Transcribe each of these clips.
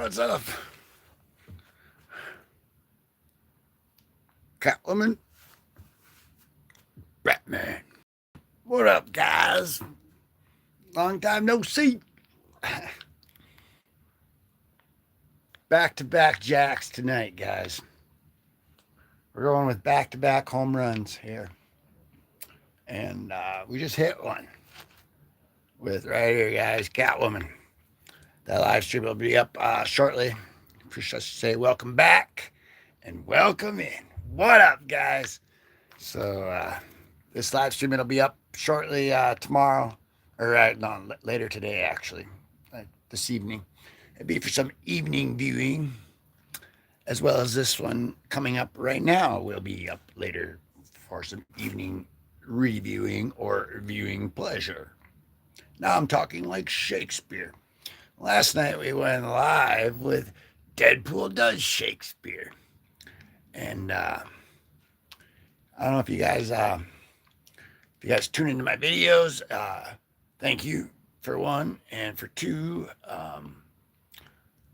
What's up? Catwoman? Batman. What up, guys? Long time no see. Back-to-back jacks tonight, guys. We're going with back-to-back home runs here. And we just hit one with right here, guys, Catwoman. That live stream will be up shortly. First, I should say welcome back and welcome in. What up, guys? So this live stream will be up shortly tomorrow, or no, later today, actually, this evening. It'll be for some evening viewing, as well as this one coming up right now will be up later for some evening reviewing or viewing pleasure. Now I'm talking like Shakespeare. Last night we went live with Deadpool Does Shakespeare. And I don't know if you guys tune into my videos, thank you for one. And for two,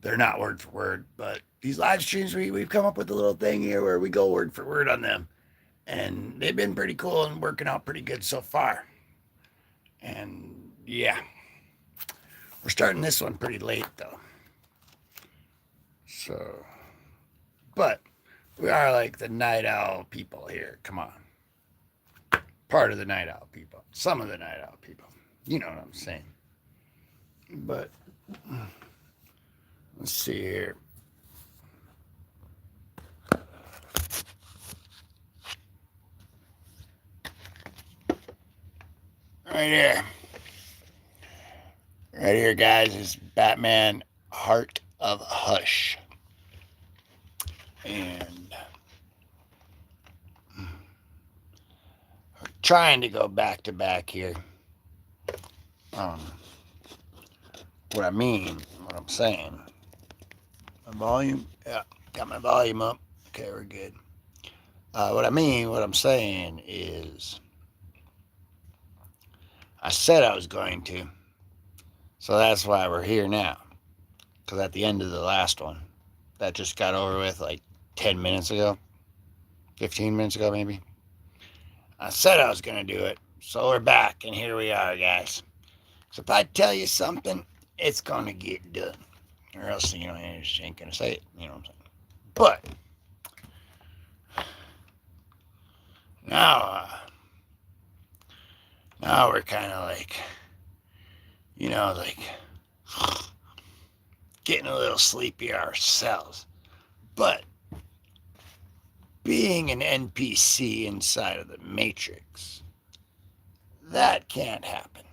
they're not word for word, but these live streams, we've come up with a little thing here where we go word for word on them. And they've been pretty cool and working out pretty good so far. And yeah, we're starting this one pretty late though. So, but we are like the night owl people here. Come on. Part of the night owl people. Some of the night owl people. You know what I'm saying. But let's see here. Right here. Right here, guys, is Batman Heart of Hush. And we're trying to go back to back here. What I'm saying. My volume? Yeah, got my volume up. Okay, we're good. What I'm saying is, I said I was going to. So that's why we're here now. Because at the end of the last one, that just got over with like 10 minutes ago, 15 minutes ago maybe. I said I was going to do it. So we're back, and here we are, guys. So if I tell you something, it's going to get done. Or else, I just ain't going to say it. You know what I'm saying? But now we're kind of like, getting a little sleepy ourselves. But being an NPC inside of the Matrix, that can't happen.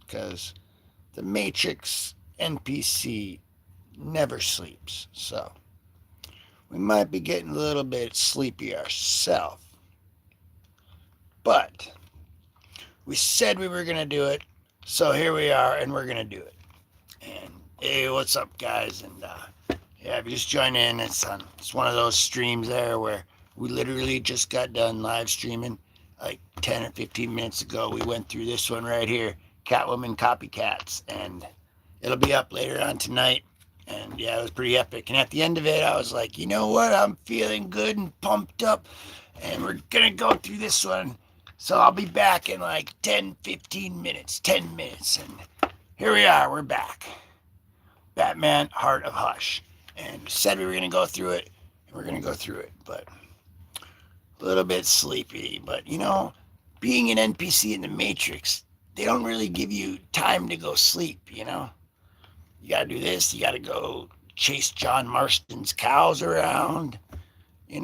Because the Matrix NPC never sleeps. So we might be getting a little bit sleepy ourselves. But we said we were going to do it. So here we are, and we're going to do it. And hey, what's up, guys? And yeah, if you just join in, it's one of those streams there where we literally just got done live streaming like 10 or 15 minutes ago. We went through this one right here, Catwoman Copycats, and it'll be up later on tonight. And yeah, it was pretty epic. And at the end of it, I was like, you know what? I'm feeling good and pumped up, and we're going to go through this one. So I'll be back in like 10 minutes. And here we are. We're back. Batman Heart of Hush. And said we were going to go through it, and we're going to go through it. But a little bit sleepy. But, being an NPC in the Matrix, they don't really give you time to go sleep, You got to do this. You got to go chase John Marston's cows around. You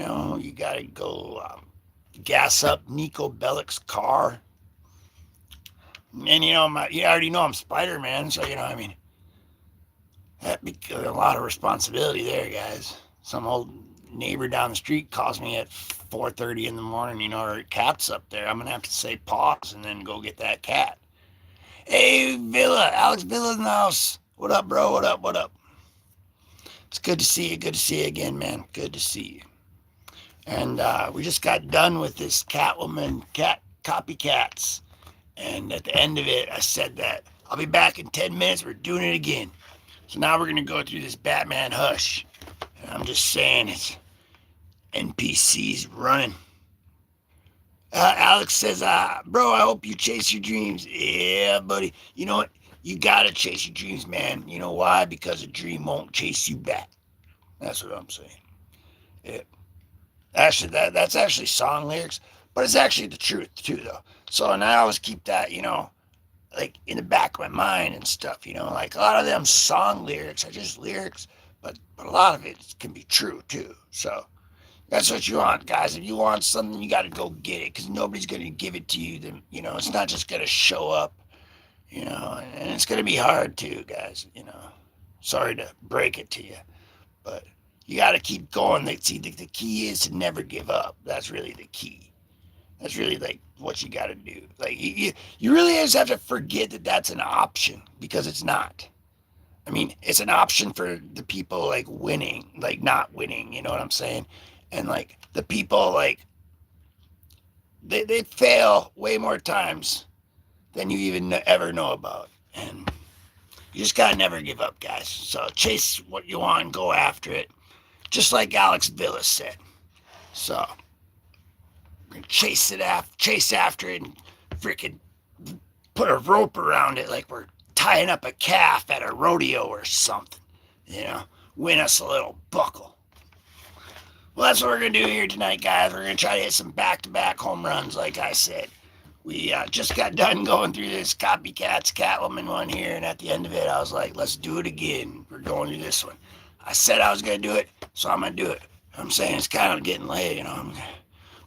got to go gas up Nico Bellic's car. And, you already know I'm Spider-Man, so, that be a lot of responsibility there, guys. Some old neighbor down the street calls me at 4:30 in the morning, her cat's up there. I'm going to have to say pause and then go get that cat. Hey, Villa, Alex Villa's in the house. What up, bro? What up? It's good to see you. Good to see you again, man. Good to see you. And we just got done with this Catwoman Copycats. And at the end of it, I said that I'll be back in 10 minutes. We're doing it again. So now we're going to go through this Batman Hush. And I'm just saying it's NPCs running. Alex says, bro, I hope you chase your dreams. Yeah, buddy. You know what? You gotta chase your dreams, man. You know why? Because a dream won't chase you back. That's what I'm saying. Yeah. Actually, that's actually song lyrics, but it's actually the truth too, though. So, and I always keep that, like in the back of my mind and stuff. Like a lot of them song lyrics are just lyrics, but a lot of it can be true too. So that's what you want, guys. If you want something, you got to go get it, because nobody's gonna give it to you. Then it's not just gonna show up. And it's gonna be hard too, guys. Sorry to break it to you, but you got to keep going. See, the key is to never give up. That's really the key. That's really like what you got to do. Like you really just have to forget that that's an option, because it's not. I mean, it's an option for the people like winning, like not winning. You know what I'm saying? And like the people like they fail way more times than you even ever know about. And you just gotta never give up, guys. So chase what you want and go after it, just like Alex Villas said. So we're gonna chase after it, and freaking put a rope around it like we're tying up a calf at a rodeo or something. Win us a little buckle. Well, that's what we're gonna do here tonight, guys. We're gonna try to hit some back-to-back home runs, like I said. We just got done going through this Copycats Catwoman one here, and at the end of it, I was like, let's do it again. We're going through this one. I said I was going to do it, so I'm going to do it. I'm saying it's kind of getting late,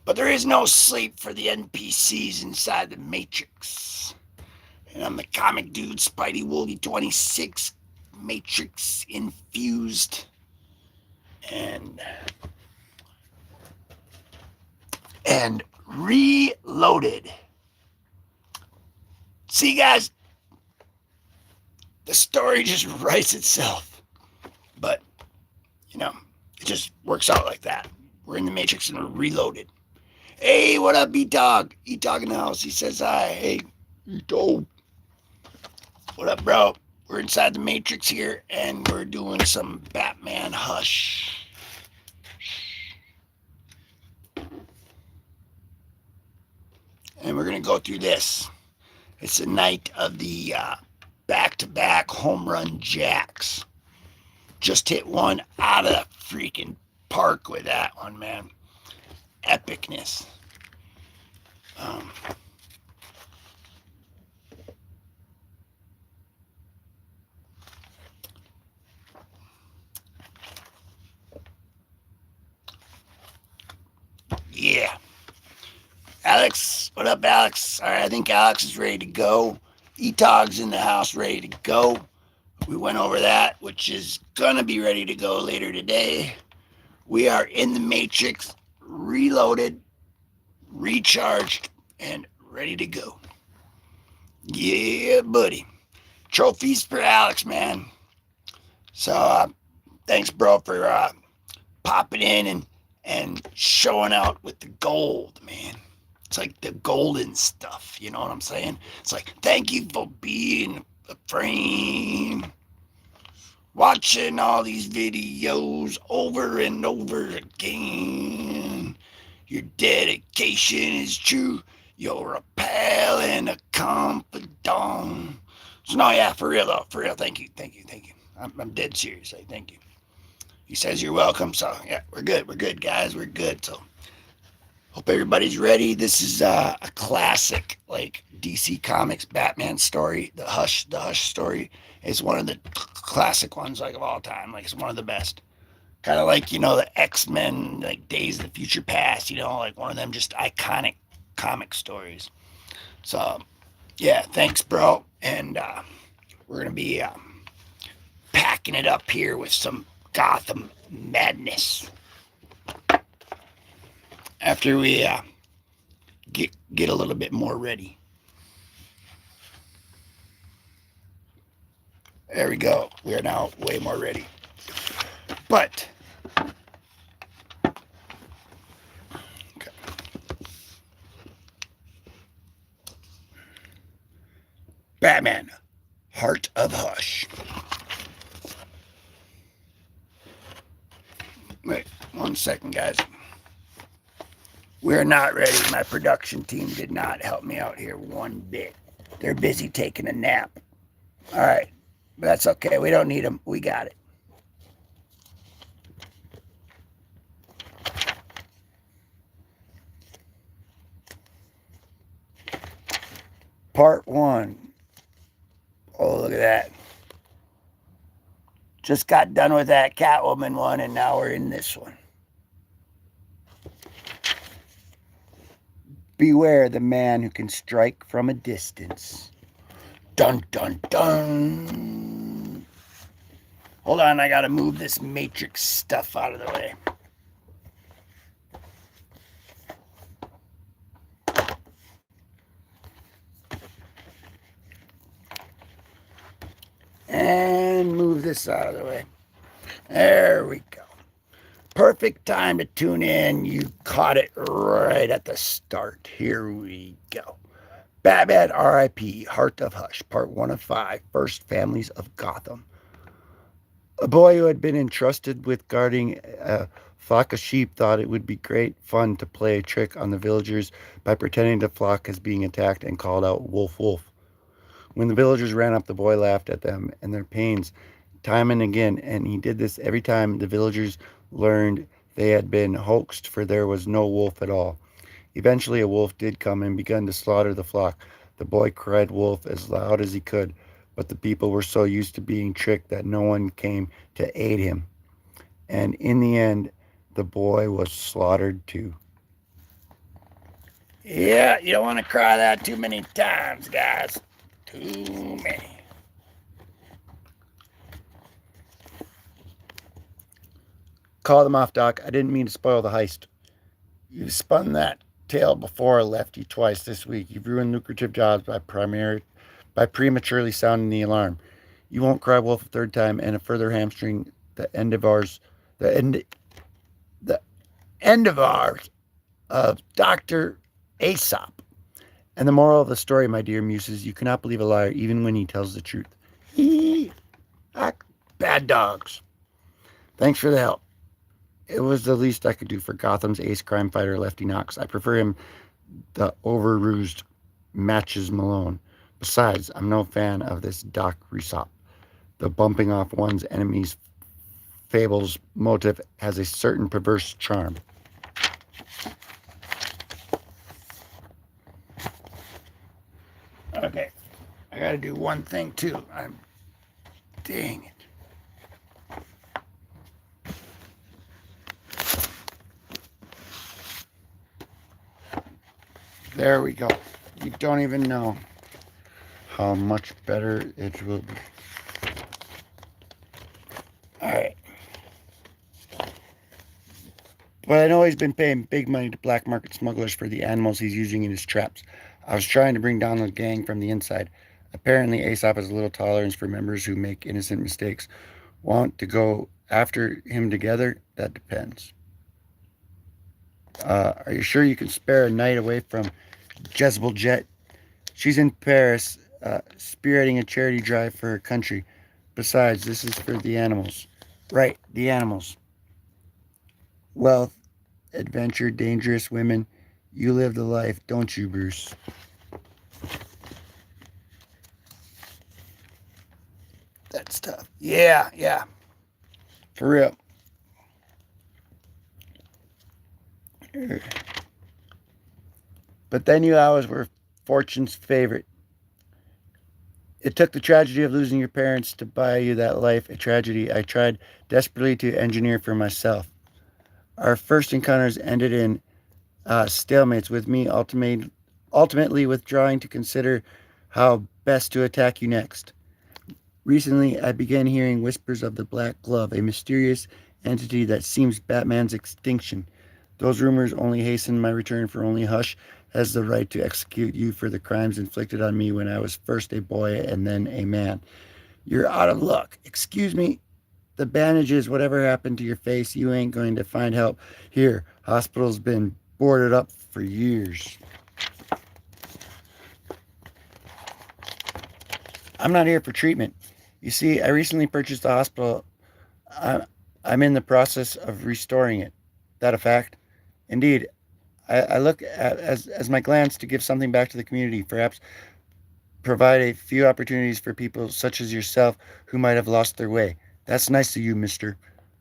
But there is no sleep for the NPCs inside the Matrix. And I'm the comic dude, Spidey Woolly 26, Matrix infused. And reloaded. See, guys, the story just writes itself. But, it just works out like that. We're in the Matrix and we're reloaded. Hey, what up, E-Dog? E-Dog in the house. He says hi. Hey, E-Dog. What up, bro? We're inside the Matrix here, and we're doing some Batman Hush. And we're going to go through this. It's the night of the back-to-back home run jacks. Just hit one out of the freaking park with that one, man. Epicness. Yeah. Alex, what up, Alex? All right, I think Alex is ready to go. E-Tog's in the house, ready to go. We went over that, which is gonna be ready to go later today. We are in the Matrix, reloaded, recharged, and ready to go. Yeah, buddy. Trophies for Alex, man. So, thanks, bro, for popping in and showing out with the gold, man. It's like the golden stuff, you know what I'm saying? It's like, thank you for being a frame. Watching all these videos over and over again. Your dedication is true. You're a pal and a confidant. So, no, yeah, for real, though. For real, thank you. I'm dead serious. Thank you. He says you're welcome. So, yeah, we're good, guys. We're good. So, hope everybody's ready. This is a classic, like DC Comics Batman story. The Hush story is one of the classic ones, like of all time. Like it's one of the best. Kind of like the X-Men, like Days of the Future Past. Like one of them just iconic comic stories. So yeah, thanks, bro. And we're gonna be packing it up here with some Gotham madness. After we get a little bit more ready. There we go. We are now way more ready. But okay. Batman, Heart of Hush. Wait 1 second, guys. We're not ready. My production team did not help me out here one bit. They're busy taking a nap. All right. But that's okay. We don't need them. We got it. Part 1. Oh, look at that. Just got done with that Catwoman one, and now we're in this one. Beware the man who can strike from a distance. Dun, dun, dun. Hold on, I gotta move this Matrix stuff out of the way. And move this out of the way. There we go. Perfect time to tune in. You caught it right at the start. Here we go. Batman R.I.P. Heart of Hush, Part 1 of 5, First Families of Gotham. A boy who had been entrusted with guarding a flock of sheep thought it would be great fun to play a trick on the villagers by pretending the flock is being attacked and called out, "Wolf, wolf." When the villagers ran up, the boy laughed at them and their pains time and again, and he did this every time the villagers learned they had been hoaxed, for there was no wolf at all. Eventually a wolf did come and began to slaughter the flock. The boy cried wolf as loud as he could, but the people were so used to being tricked that no one came to aid him. And in the end, the boy was slaughtered too. Yeah, you don't want to cry that too many times, guys. Too many. Call them off, Doc. I didn't mean to spoil the heist. You've spun that tale before I left you twice this week. You've ruined lucrative jobs by prematurely sounding the alarm. You won't cry wolf a third time, and a further hamstring the end of ours of Dr. Aesop. And the moral of the story, my dear muses, you cannot believe a liar even when he tells the truth. Bad dogs. Thanks for the help. It was the least I could do for Gotham's ace crime fighter, Lefty Knox. I prefer him, the over-rused Matches Malone. Besides, I'm no fan of this Doc Aesop. The bumping off one's enemies' fables motive has a certain perverse charm. Okay, I gotta do one thing too. Dang it. There we go. You don't even know how much better it will be. Alright. But I know he's been paying big money to black market smugglers for the animals he's using in his traps. I was trying to bring down the gang from the inside. Apparently, Aesop is a little tolerance for members who make innocent mistakes. Want to go after him together? That depends. Are you sure you can spare a night away from Jezebel Jet? She's in Paris, spearheading a charity drive for her country. Besides, this is for the animals. Right, the animals. Wealth, adventure, dangerous women. You live the life, don't you, Bruce? That's tough. Yeah. For real. But then you always were fortune's favorite. It took the tragedy of losing your parents to buy you that life, a tragedy I tried desperately to engineer for myself. Our first encounters ended in stalemates, with me ultimately withdrawing to consider how best to attack you next. Recently, I began hearing whispers of the Black Glove, a mysterious entity that seems Batman's extinction. Those rumors only hasten my return, for only Hush has the right to execute you for the crimes inflicted on me when I was first a boy and then a man. You're out of luck. Excuse me. The bandages, whatever happened to your face, you ain't going to find help here. Hospital's been boarded up for years. I'm not here for treatment. You see, I recently purchased a hospital. I I'm in the process of restoring it. That a fact? Indeed, I look at as my glance to give something back to the community, perhaps provide a few opportunities for people such as yourself who might have lost their way. That's nice of you, mister.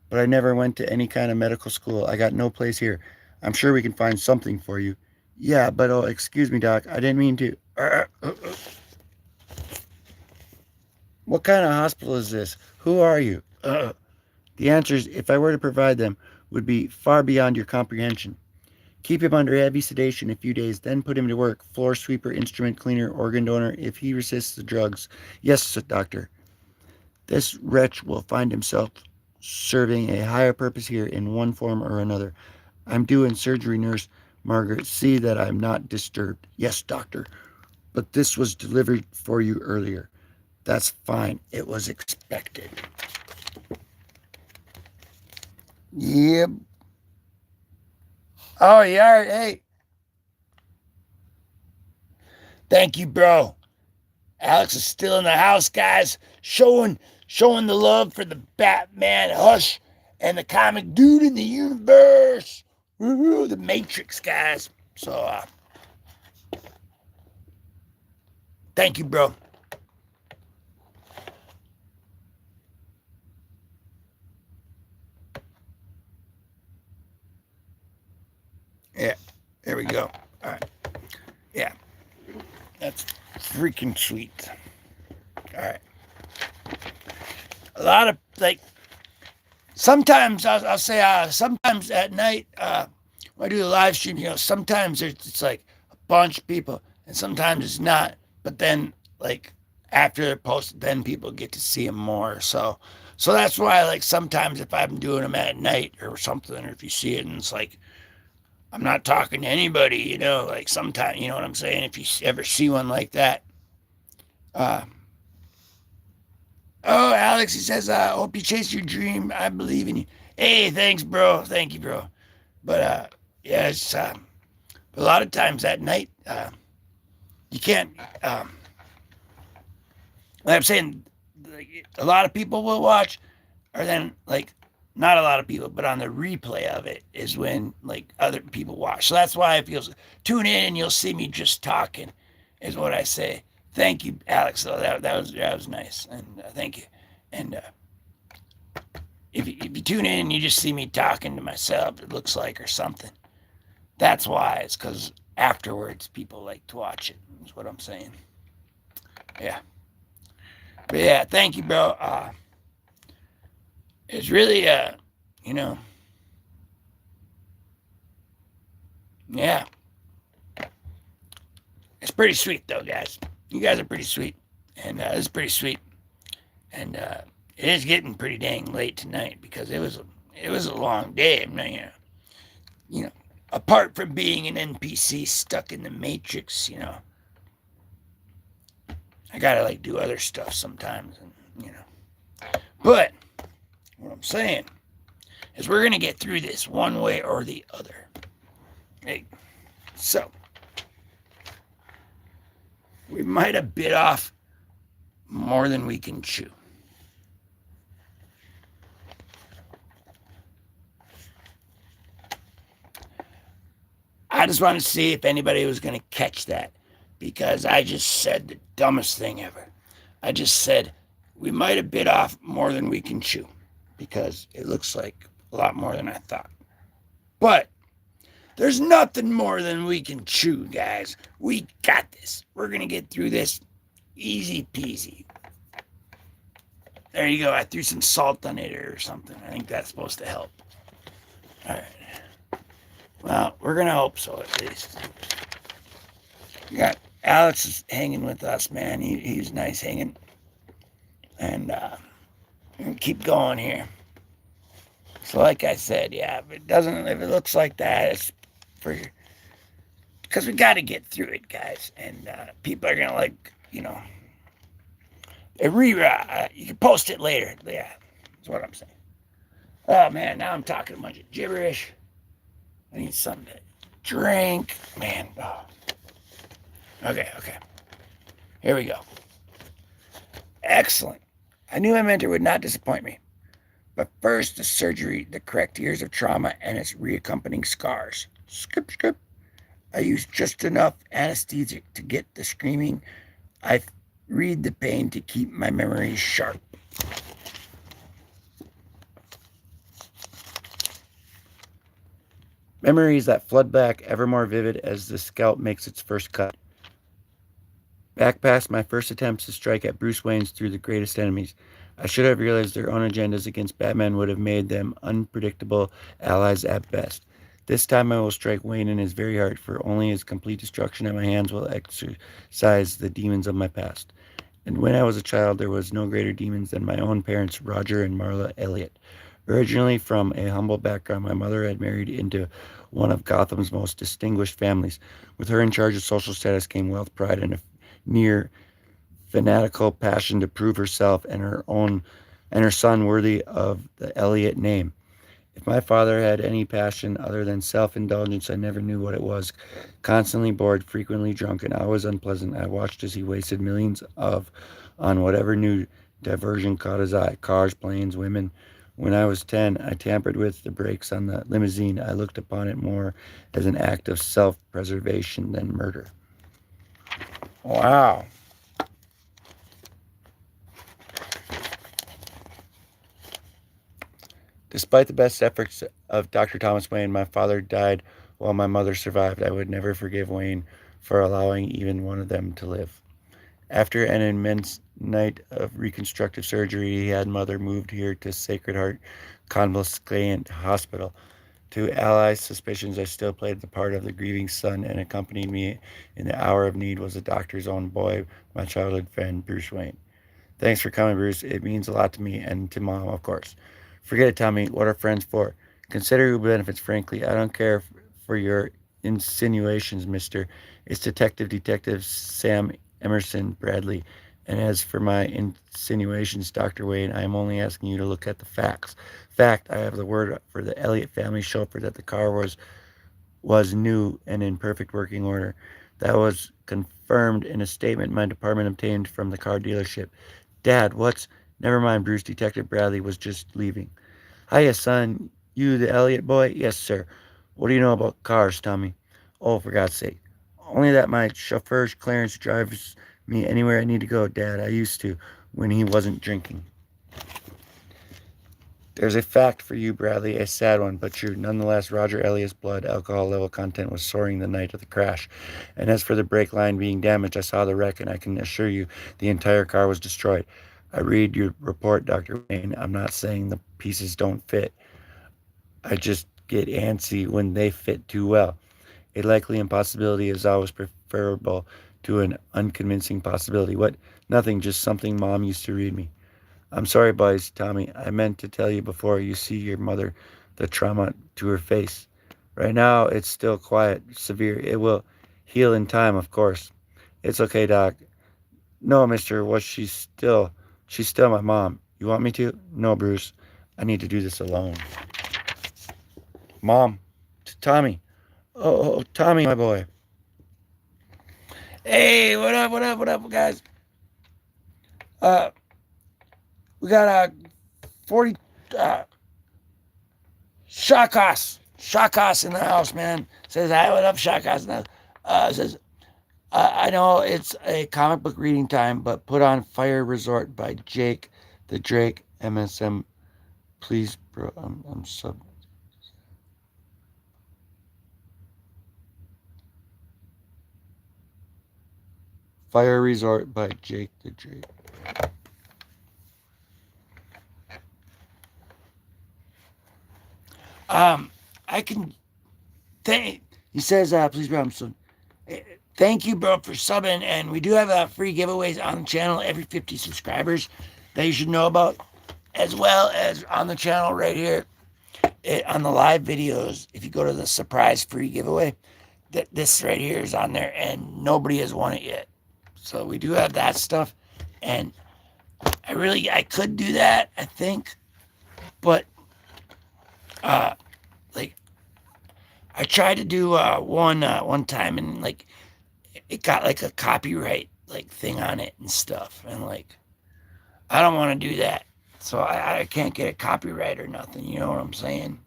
But I never went to any kind of medical school. I got no place here. I'm sure we can find something for you. Yeah, but oh, excuse me, Doc. I didn't mean to. What kind of hospital is this? Who are you? The answers, if I were to provide them, would be far beyond your comprehension. Keep him under heavy sedation a few days, then put him to work. Floor sweeper, instrument cleaner, organ donor, if he resists the drugs. Yes, doctor. This wretch will find himself serving a higher purpose here in one form or another. I'm due in surgery, nurse. Margaret, see that I'm not disturbed. Yes, doctor. But this was delivered for you earlier. That's fine. It was expected. Yep. Oh, yeah. Hey. Thank you, bro. Alex is still in the house, guys. Showing the love for the Batman Hush and the comic dude in the universe. Woo-hoo, the Matrix, guys. So, thank you, bro. Yeah, there we go. All right. Yeah, that's freaking sweet. All right. A lot of, like, sometimes I'll say, sometimes at night, when I do the live stream, sometimes it's like a bunch of people, and sometimes it's not. But then, like, after they're posted, then people get to see them more. So that's why, like, sometimes if I'm doing them at night or something, or if you see it and it's like, I'm not talking to anybody, like sometimes, you know what I'm saying? If you ever see one like that. Uh, oh, Alex, he says, hope you chase your dream. I believe in you. Hey, thanks, bro. Thank you, bro. But, yeah, it's, a lot of times at night, you can't, like I'm saying, like, a lot of people will watch, or then, like, not a lot of people, but on the replay of it is when, like, other people watch. So that's why if you'll tune in and you'll see me just talking, is what I say. Thank you, Alex. Though that was nice, and thank you. And if you tune in and you just see me talking to myself, it looks like or something. That's why. It's because afterwards people like to watch it. Is what I'm saying. Yeah. But yeah, thank you, bro. It's really you know, yeah. It's pretty sweet though, guys. You guys are pretty sweet, and it's pretty sweet, and it is getting pretty dang late tonight because it was a long day. You know, apart from being an NPC stuck in the Matrix, I gotta like do other stuff sometimes, and. But what I'm saying is we're gonna get through this one way or the other. Hey, so we might have bit off more than we can chew. I just want to see if anybody was going to catch that because I just said the dumbest thing ever. I just said we might have bit off more than we can chew because it looks like a lot more than I thought. But there's nothing more than we can chew, guys. We got this. We're going to get through this easy peasy. There you go. I threw some salt on it or something. I think that's supposed to help. All right. Well, we're going to hope so, at least. We got Alex is hanging with us, man. He's nice hanging. And keep going here. So like I said, yeah, if it looks like that, it's for, because we got to get through it, guys. And people are going to like, you can post it later. Yeah, that's what I'm saying. Oh, man, now I'm talking a bunch of gibberish. I need something to drink. Man, oh. Okay. Here we go. Excellent. I knew my mentor would not disappoint me, But first, the surgery, the correct years of trauma, and its reaccompanying scars. Skip, skip. I used just enough anesthetic to get the screaming. I read the pain to keep my memories sharp. Memories that flood back ever more vivid as the scalp makes its first cut. Back past my first attempts to strike at Bruce Wayne's through the greatest enemies. I should have realized their own agendas against Batman would have made them unpredictable allies at best. This time I will strike Wayne in his very heart, for only his complete destruction at my hands will exorcise the demons of my past. And when I was a child, there was no greater demons than my own parents, Roger and Marla Elliott. Originally from a humble background, my mother had married into one of Gotham's most distinguished families. With her in charge of social status came wealth, pride, and a near fanatical passion to prove herself and her son worthy of the Elliott name. If my father had any passion other than self-indulgence, I never knew what it was. Constantly bored, frequently drunk, and always unpleasant, I watched as he wasted millions on whatever new diversion caught his eye. Cars, planes, women. When I was 10, I tampered with the brakes on the limousine. I looked upon it more as an act of self-preservation than murder. Wow. Despite the best efforts of Dr. Thomas Wayne, my father died while my mother survived. I would never forgive Wayne for allowing even one of them to live. After an immense night of reconstructive surgery, he had mother moved here to Sacred Heart Convalescent Hospital. To allay suspicions, I still played the part of the grieving son, and accompanied me in the hour of need was the doctor's own boy, my childhood friend, Bruce Wayne. Thanks for coming, Bruce. It means a lot to me and to Mom, of course. Forget it, Tommy. What are friends for? Consider who benefits, frankly. I don't care for your insinuations, mister. It's Detective Sam Emerson Bradley. And as for my insinuations, Dr. Wayne, I am only asking you to look at the facts. Fact, I have the word for the Elliott family chauffeur that the car was new and in perfect working order. That was confirmed in a statement my department obtained from the car dealership. Dad, what's... Never mind, Bruce. Detective Bradley was just leaving. Hiya, son. You the Elliott boy? Yes, sir. What do you know about cars, Tommy? Oh, for God's sake. Only that my chauffeur, Clarence, drives me anywhere I need to go, Dad. I used to when he wasn't drinking. There's a fact for you, Bradley, a sad one, but true. Nonetheless, Roger Elliott's blood alcohol level content was soaring the night of the crash. And as for the brake line being damaged, I saw the wreck, and I can assure you the entire car was destroyed. I read your report, Dr. Wayne. I'm not saying the pieces don't fit. I just get antsy when they fit too well. A likely impossibility is always preferable to an unconvincing possibility. What? Nothing, just something Mom used to read me. I'm sorry, boys, Tommy. I meant to tell you before you see your mother the trauma to her face. Right now, it's still quiet, severe. It will heal in time, of course. It's okay, Doc. No, mister, she's still my mom. You want me to? No, Bruce. I need to do this alone. Mom, Tommy. Oh, Tommy, my boy. Hey, what up, guys? We got 40 Shakas in the house, man. Says, hi, what up, Shakas? Says, I know it's a comic book reading time, but put on Fire Resort by Jake the Drake MSM. Please, bro, I'm sub. Fire Resort by Jake the Drake. I can thank. He says, please, bro, I'm so. Thank you, bro, for subbing. And we do have free giveaways on the channel every 50 subscribers that you should know about, as well as on the channel right here on the live videos. If you go to the surprise free giveaway, this right here is on there, and nobody has won it yet. So we do have that stuff, and I could do that, I think, but like I tried to do one time, and like it got like a copyright like thing on it and stuff, and like I don't want to do that. So I can't get a copyright or nothing. You know what I'm saying?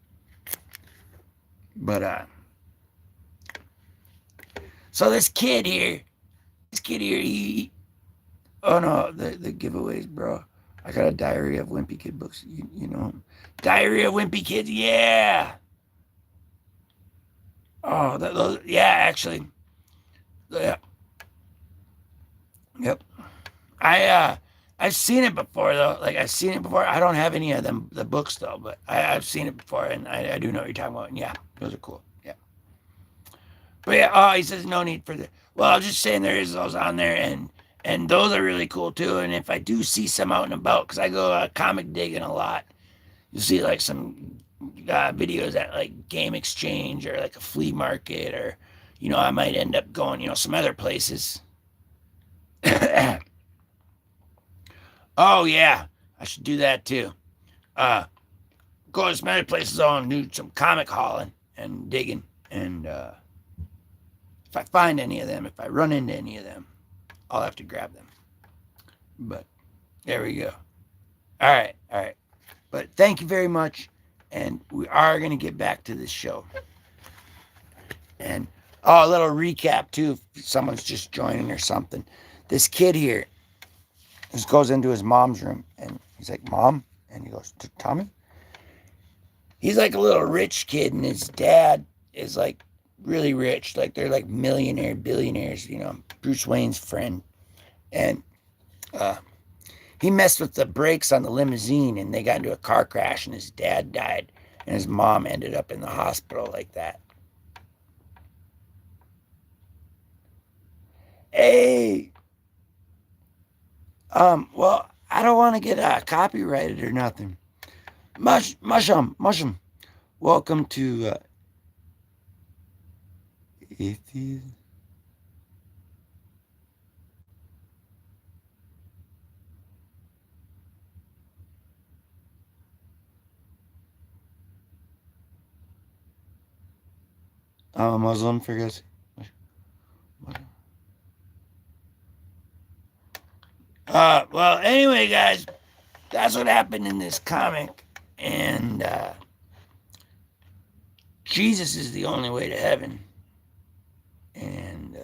But so this kid here, he oh no, the giveaways, bro. I got a Diary of Wimpy Kid books. You know, Diary of Wimpy Kids. Yeah. Oh, those, yeah, actually, yeah, yep. I I've seen it before though. Like I've seen it before. I don't have any of them the books though, but I've seen it before, and I do know what you're talking about. And yeah, those are cool. Yeah, but yeah. Oh, he says no need for the. Well, I'm just saying there is those on there, and those are really cool too. And if I do see some out and about, because I go comic digging a lot, you see like some videos at like Game Exchange or like a flea market, or I might end up going some other places. Oh yeah, I should do that too. Uh, go to some other places on do some comic hauling and digging, and if I find any of them, if I run into any of them, I'll have to grab them. But there we go. All right, all right. But thank you very much, and we are gonna get back to this show. And a little recap too, if someone's just joining or something. This kid here just goes into his mom's room, and he's like, "Mom," and he goes, "Tommy." He's like a little rich kid, and his dad is like really rich, like they're like millionaire, billionaires, Bruce Wayne's friend, and uh, he messed with the brakes on the limousine, and they got into a car crash, and his dad died, and his mom ended up in the hospital like that. Hey, well, I don't want to get copyrighted or nothing. Mushroom. Welcome to Atheist. I'm a Muslim, for guys. Well, anyway, guys, that's what happened in this comic, and Jesus is the only way to heaven, and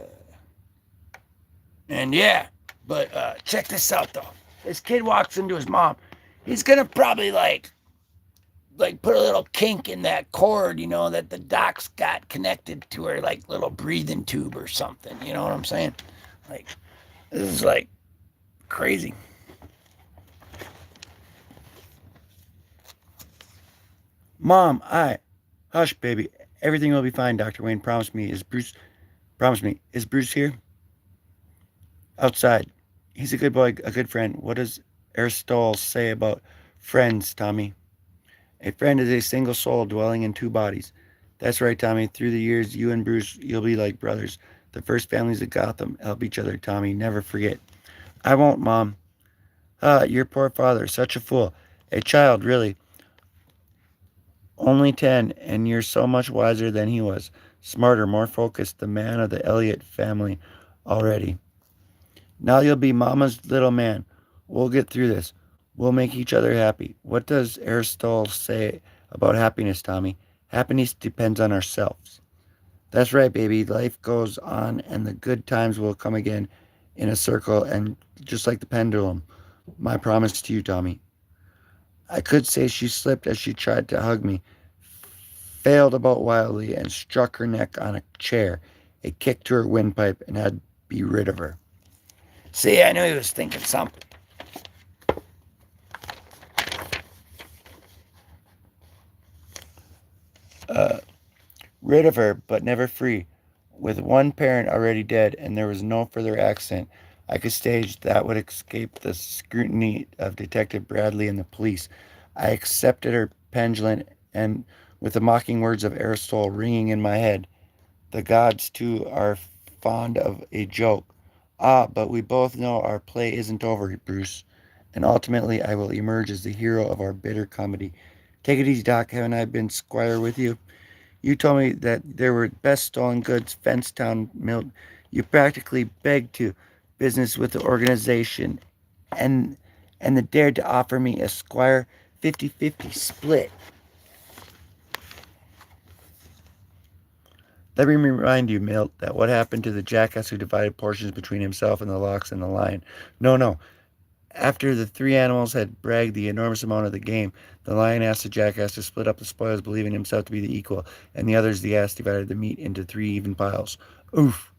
yeah, but check this out though. This kid walks into his mom. He's gonna probably like put a little kink in that cord, that the doc's got connected to her, like little breathing tube or something. You know what I'm saying? Like this is like crazy. Mom, hush, baby. Everything will be fine. Dr. Wayne promised me. Promise me. Is Bruce here? Outside. He's a good boy, a good friend. What does Aristotle say about friends, Tommy? A friend is a single soul dwelling in two bodies. That's right, Tommy. Through the years, you and Bruce, you'll be like brothers. The first families of Gotham help each other, Tommy. Never forget. I won't, Mom. Your poor father, such a fool. A child, really. Only 10, and you're so much wiser than he was. Smarter, more focused, the man of the Elliot family already. Now you'll be Mama's little man. We'll get through this. We'll make each other happy. What does Aristotle say about happiness, Tommy? Happiness depends on ourselves. That's right, baby. Life goes on, and the good times will come again in a circle, and just like the pendulum. My promise to you, Tommy. I could say she slipped as she tried to hug me, failed about wildly, and struck her neck on a chair. A kick to her windpipe, and had be rid of her. See, I knew he was thinking something. Rid of her, but never free. With one parent already dead, and there was no further accident I could stage that would escape the scrutiny of Detective Bradley and the police. I accepted her pendulum, and with the mocking words of Aristotle ringing in my head, the gods too are fond of a joke. But we both know our play isn't over, Bruce, and ultimately I will emerge as the hero of our bitter comedy. Take it easy, Doc. Haven't I been squire with you? You told me that there were best stolen goods, Fencetown Mill. You practically begged to business with the organization, and and the dared to offer me a squire 50-50 split. Let me remind you, Milt, that what happened to the jackass who divided portions between himself and the lox and the lion? No, no. After the three animals had bragged the enormous amount of the game, the lion asked the jackass to split up the spoils, believing himself to be the equal, and the others, the ass, divided the meat into three even piles. Oof!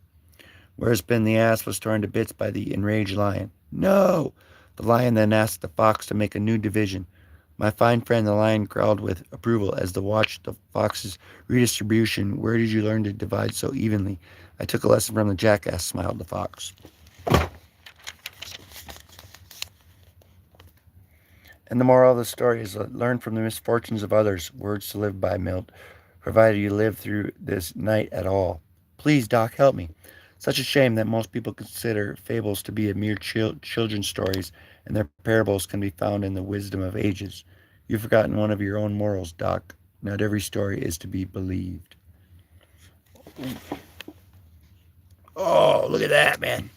Whereasbeen the ass was torn to bits by the enraged lion. No! The lion then asked the fox to make a new division. My fine friend the lion growled with approval as they watched the fox's redistribution. Where did you learn to divide so evenly? I took a lesson from the jackass, smiled the fox. And the moral of the story is learn from the misfortunes of others. Words to live by, Milt, provided you live through this night at all. Please, Doc, help me. Such a shame that most people consider fables to be a mere children's stories, and their parables can be found in the wisdom of ages. You've forgotten one of your own morals, Doc. Not every story is to be believed. Oh, look at that, man.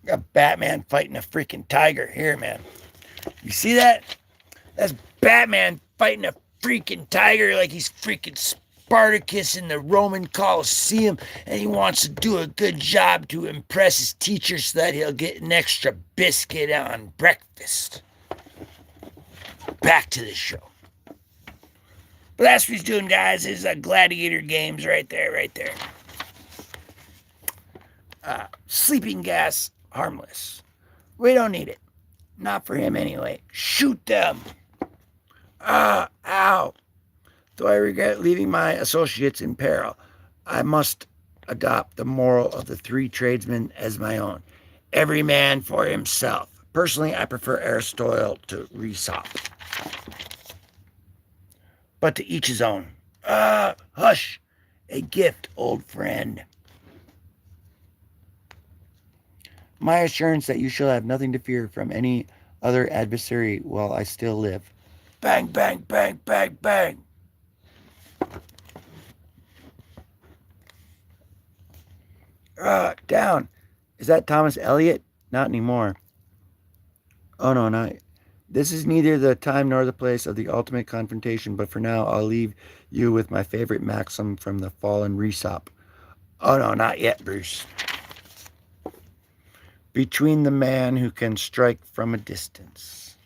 Got Batman fighting a freaking tiger here, man. You see that? That's Batman fighting a freaking tiger like he's freaking Spartacus in the Roman Colosseum, and he wants to do a good job to impress his teacher so that he'll get an extra biscuit on breakfast. Back to the show. But that's what he's doing, guys, is gladiator games right there, right there. Sleeping gas, harmless. We don't need it. Not for him anyway. Shoot them. Ow. Though I regret leaving my associates in peril, I must adopt the moral of the three tradesmen as my own. Every man for himself. Personally, I prefer Aristotle to Aesop. But to each his own. Hush. A gift, old friend. My assurance that you shall have nothing to fear from any other adversary while I still live. Bang, bang, bang, bang, bang. Down. Is that Thomas Eliot? Not anymore. Oh, no, not. This is neither the time nor the place of the ultimate confrontation, but for now I'll leave you with my favorite maxim from the fallen Aesop. Oh, no, not yet, Bruce. Between the man who can strike from a distance.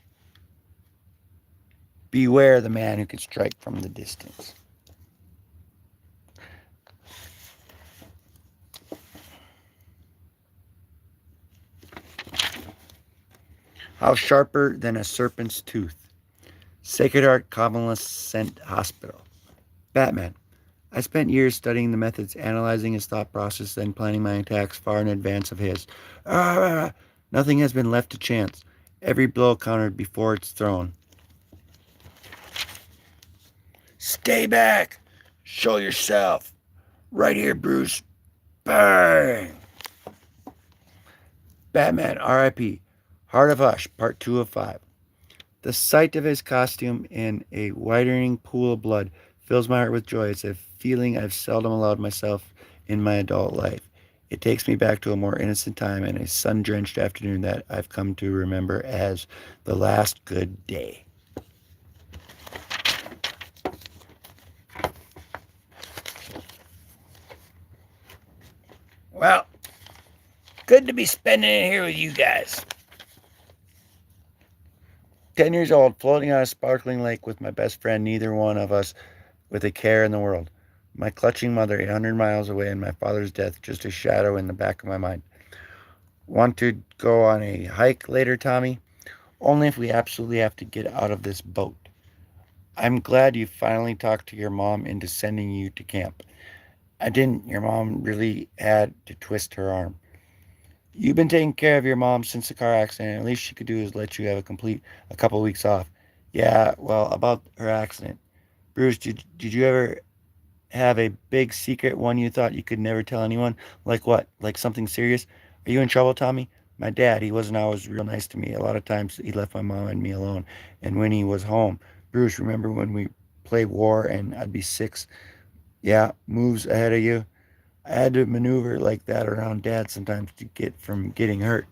Beware the man who can strike from the distance. How sharper than a serpent's tooth. Sacred Heart Convalescent Hospital. Batman. I spent years studying the methods, analyzing his thought process, then planning my attacks far in advance of his. Nothing has been left to chance. Every blow countered before it's thrown. Stay back. Show yourself. Right here, Bruce. Bang. Batman, R.I.P. Heart of Hush, Part 2 of 5. The sight of his costume in a widening pool of blood fills my heart with joy. It's a feeling I've seldom allowed myself in my adult life. It takes me back to a more innocent time and a sun-drenched afternoon that I've come to remember as the last good day. Well, good to be spending it here with you guys. 10 years old, floating on a sparkling lake with my best friend, neither one of us with a care in the world. My clutching mother 800 miles away and my father's death just a shadow in the back of my mind. Want to go on a hike later, Tommy? Only if we absolutely have to get out of this boat. I'm glad you finally talked to your mom into sending you to camp. I didn't. Your mom really had to twist her arm. You've been taking care of your mom since the car accident. At least she could do is let you have a couple of weeks off. Yeah, well, about her accident. Bruce, did you ever have a big secret, one you thought you could never tell anyone? Like what? Like something serious? Are you in trouble, Tommy? My dad, he wasn't always real nice to me. A lot of times he left my mom and me alone. And when he was home, Bruce, remember when we played war and I'd be 6? Yeah, moves ahead of you. I had to maneuver like that around Dad sometimes to get from getting hurt.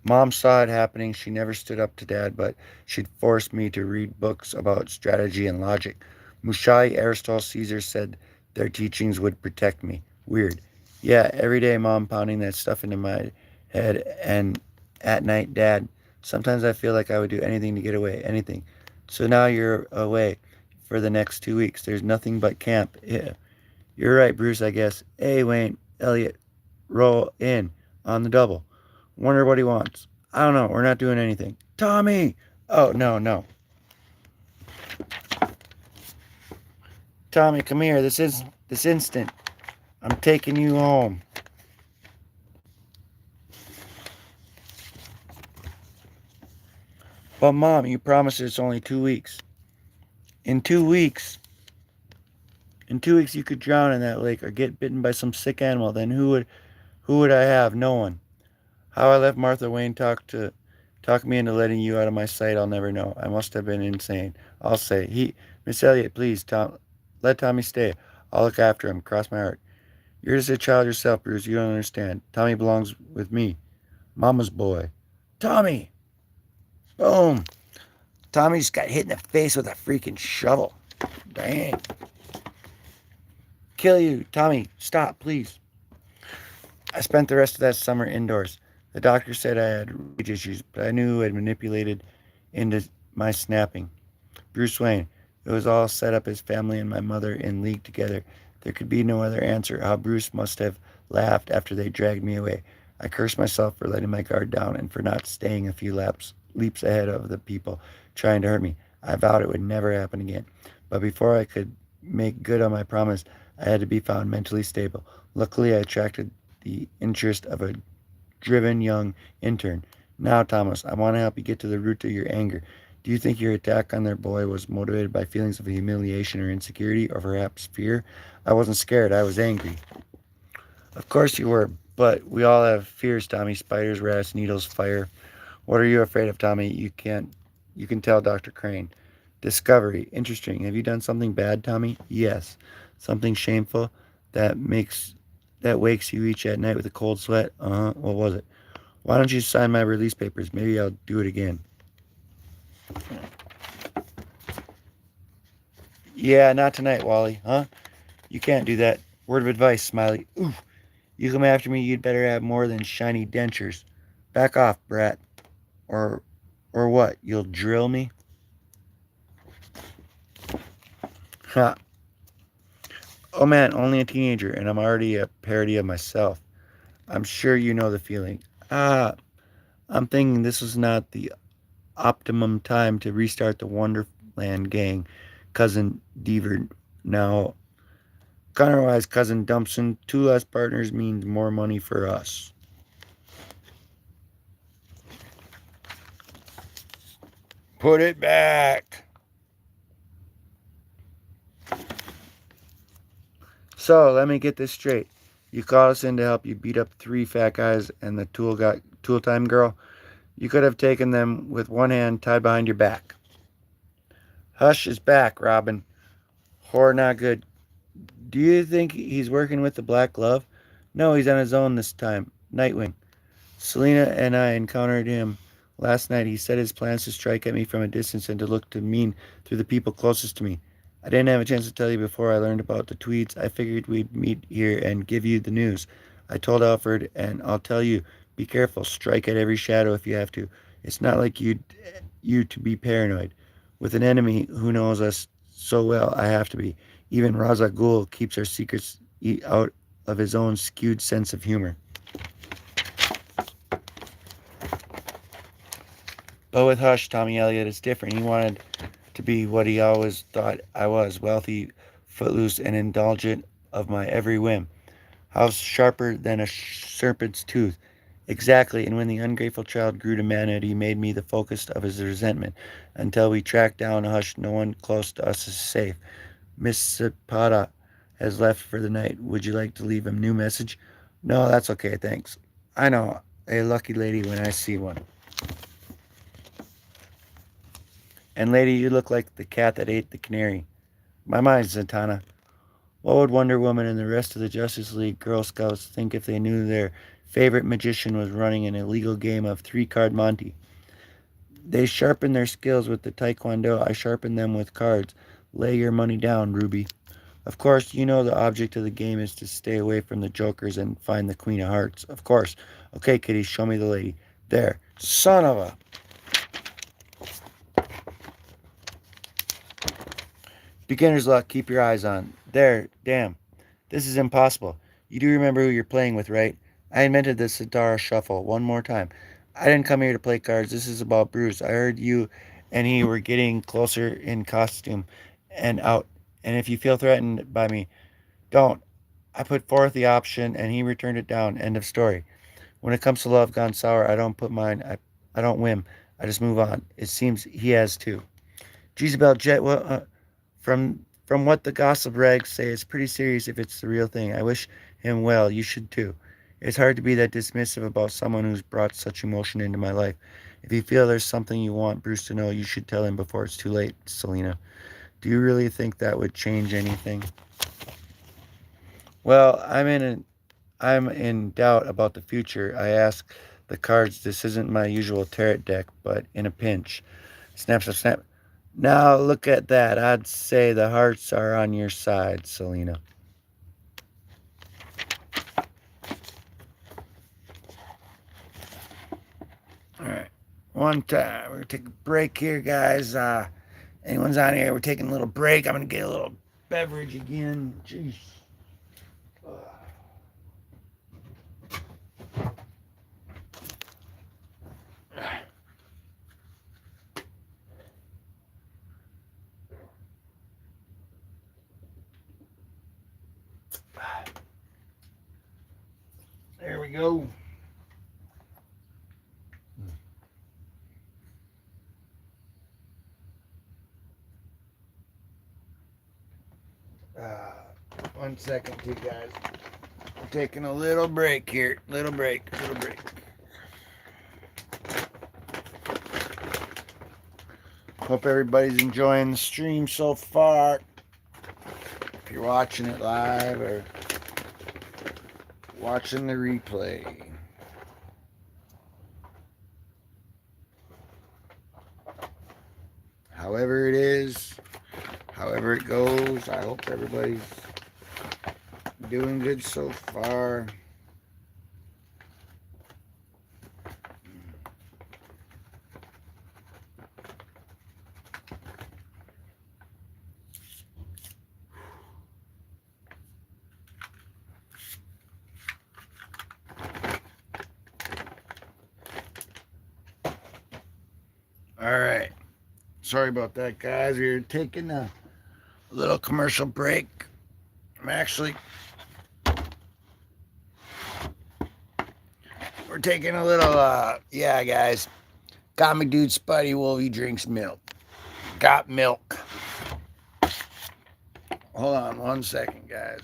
Mom saw it happening. She never stood up to Dad, but she'd forced me to read books about strategy and logic. Mushai, Aristotle, Caesar said their teachings would protect me. Weird. Yeah, every day, Mom pounding that stuff into my head, and at night, Dad. Sometimes I feel like I would do anything to get away, anything. So now you're away for the next 2 weeks. There's nothing but camp. Yeah, you're right, Bruce, I guess. Hey, Wayne, Elliot, roll in on the double. Wonder what he wants. I don't know. We're not doing anything. Tommy! Oh, no, no. Tommy, come here. This instant. I'm taking you home. But Mom, you promised it's only 2 weeks. In 2 weeks, in 2 weeks you could drown in that lake or get bitten by some sick animal. Then who would I have? No one. How I left Martha Wayne talk me into letting you out of my sight, I'll never know. I must have been insane. I'll say, Miss Elliot, please, let Tommy stay. I'll look after him. Cross my heart. You're just a child yourself, Bruce. You don't understand. Tommy belongs with me. Mama's boy. Tommy! Boom! Tommy just got hit in the face with a freaking shovel. Dang. Kill you. Tommy, stop, please. I spent the rest of that summer indoors. The doctor said I had rage issues, but I knew who had manipulated into my snapping. Bruce Wayne. It was all set up his family and my mother in league together. There could be no other answer. How Bruce must have laughed after they dragged me away. I cursed myself for letting my guard down and for not staying a few leaps ahead of the people trying to hurt me. I vowed it would never happen again. But before I could make good on my promise, I had to be found mentally stable. Luckily, I attracted the interest of a driven young intern. Now, Thomas, I want to help you get to the root of your anger. Do you think your attack on their boy was motivated by feelings of humiliation or insecurity, or perhaps fear? I wasn't scared, I was angry. Of course you were, but we all have fears, Tommy. Spiders, rats, needles, fire. What are you afraid of, Tommy? You can tell Dr. Crane. Discovery. Interesting. Have you done something bad, Tommy? Yes. Something shameful that makes that wakes you each at night with a cold sweat? Uh-huh. What was it? Why don't you sign my release papers? Maybe I'll do it again. Yeah, not tonight, Wally. Huh? You can't do that. Word of advice, Smiley. Ooh, you come after me, you'd better have more than shiny dentures. Back off, brat. Or or what? You'll drill me? Ha. Oh man, only a teenager, and I'm already a parody of myself. I'm sure you know the feeling. Ah, I'm thinking this was not the optimum time to restart the Wonderland gang. Cousin Deaver. Now, Conor-wise, Cousin Dumpson, two less partners means more money for us. Put it back. So, let me get this straight. You called us in to help you beat up three fat guys and the tool time girl. You could have taken them with one hand tied behind your back. Hush is back, Robin. Whore not good. Do you think he's working with the Black Glove? No, he's on his own this time. Nightwing. Selina and I encountered him last night. He said his plans to strike at me from a distance and to look to mean through the people closest to me. I didn't have a chance to tell you before I learned about the tweets. I figured we'd meet here and give you the news. I told Alfred, and I'll tell you, be careful. Strike at every shadow if you have to. It's not like you to be paranoid. With an enemy who knows us so well, I have to be. Even Raza Ghul keeps our secrets out of his own skewed sense of humor. But with Hush, Tommy Elliot is different. He wanted to be what he always thought I was, wealthy, footloose, and indulgent of my every whim. House sharper than a serpent's tooth. Exactly, and when the ungrateful child grew to manhood, he made me the focus of his resentment. Until we tracked down Hush, no one close to us is safe. Miss Zapata has left for the night. Would you like to leave a new message? No, that's okay, thanks. I know a lucky lady when I see one. And lady, you look like the cat that ate the canary. My mind's Zatanna. What would Wonder Woman and the rest of the Justice League Girl Scouts think if they knew their favorite magician was running an illegal game of three card Monty? They sharpen their skills with the Taekwondo. I sharpen them with cards. Lay your money down, Ruby. Of course, you know the object of the game is to stay away from the jokers and find the Queen of Hearts. Of course. Okay, kitty, show me the lady. There. Son of a. Beginner's luck, keep your eyes on. There. Damn. This is impossible. You do remember who you're playing with, right? I invented the Sidara Shuffle. One more time. I didn't come here to play cards. This is about Bruce. I heard you and he were getting closer in costume and out. And if you feel threatened by me, don't. I put forth the option and he returned it down. End of story. When it comes to love gone sour, I don't put mine. I don't whim. I just move on. It seems he has too. Jezebel Jet, well, from what the gossip rags say, it's pretty serious if it's the real thing. I wish him well. You should too. It's hard to be that dismissive about someone who's brought such emotion into my life. If you feel there's something you want Bruce to know, you should tell him before it's too late, Selena. Do you really think that would change anything? Well, I'm in doubt about the future. I ask the cards. This isn't my usual tarot deck, but in a pinch. Snap, snap, snap. Now look at that. I'd say the hearts are on your side, Selena. All right. One time. We're going to take a break here, guys. Anyone's on here? We're taking a little break. I'm going to get a little beverage again. Jeez. There we go. Uh, 1 second, too, guys. We're taking a little break here. Little break. Little break. Hope everybody's enjoying the stream so far. If you're watching it live or watching the replay. However it is, however it goes, I hope everybody's doing good so far. All right. Sorry about that, guys. We're taking a little commercial break. I'm actually, we're taking a little, yeah, guys. Comic Dude Spuddy Wolvie drinks milk. Got milk. Hold on 1 second, guys.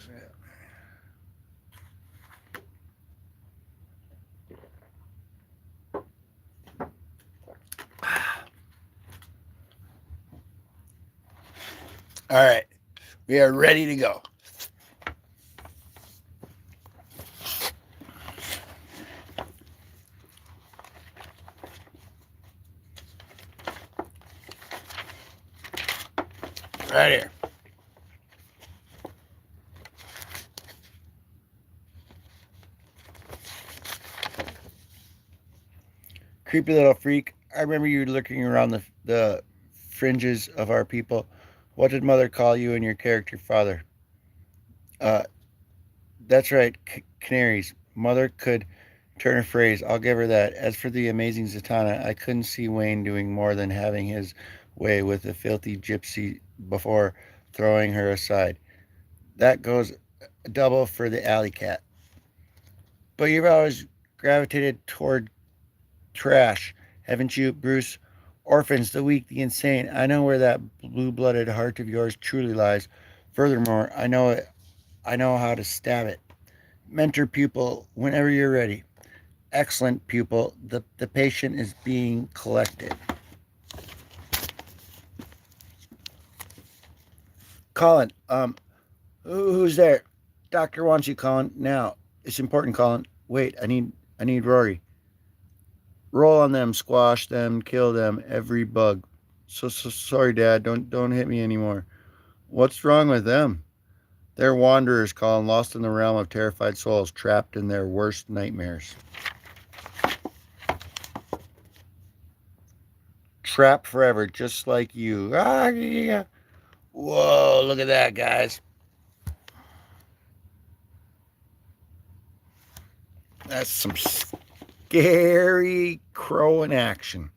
All right. We are ready to go. Right here. Creepy little freak. I remember you lurking around the fringes of our people. What did Mother call you and your character father? Uh, that's right, canaries. Mother could turn a phrase. I'll give her that. As for the amazing Zatanna, I couldn't see Wayne doing more than having his way with the filthy gypsy before throwing her aside. That goes double for the alley cat. But you've always gravitated toward trash, haven't you, Bruce? Orphans, the weak, the insane. I know where that blue-blooded heart of yours truly lies. Furthermore, I know it. I know how to stab it. Mentor pupil, whenever you're ready. Excellent pupil. The patient is being collected. Colin, Who's there? Doctor wants you, Colin. Now. It's important, Colin. Wait, I need Rory. Roll on them, squash them, kill them, every bug. So sorry, Dad. Don't hit me anymore. What's wrong with them? They're wanderers, Colin, lost in the realm of terrified souls, trapped in their worst nightmares. Trapped forever, just like you. Ah, yeah. Whoa, look at that, guys. That's some scary crow in action.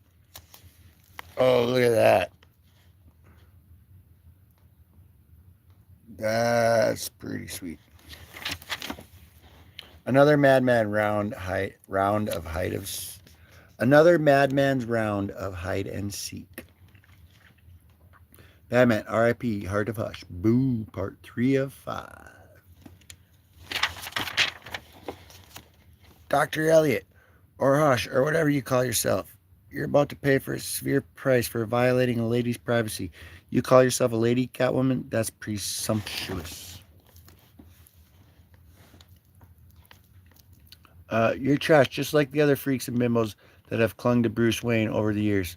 Oh, look at that. That's pretty sweet. Another madman round of hide of another madman's round of hide and seek. Batman, R.I.P. Heart of Hush. Boo, part 3 of 5. Dr. Elliot, or Hush, or whatever you call yourself. You're about to pay for a severe price for violating a lady's privacy. You call yourself a lady, Catwoman? That's presumptuous. You're trash, just like the other freaks and bimbos that have clung to Bruce Wayne over the years.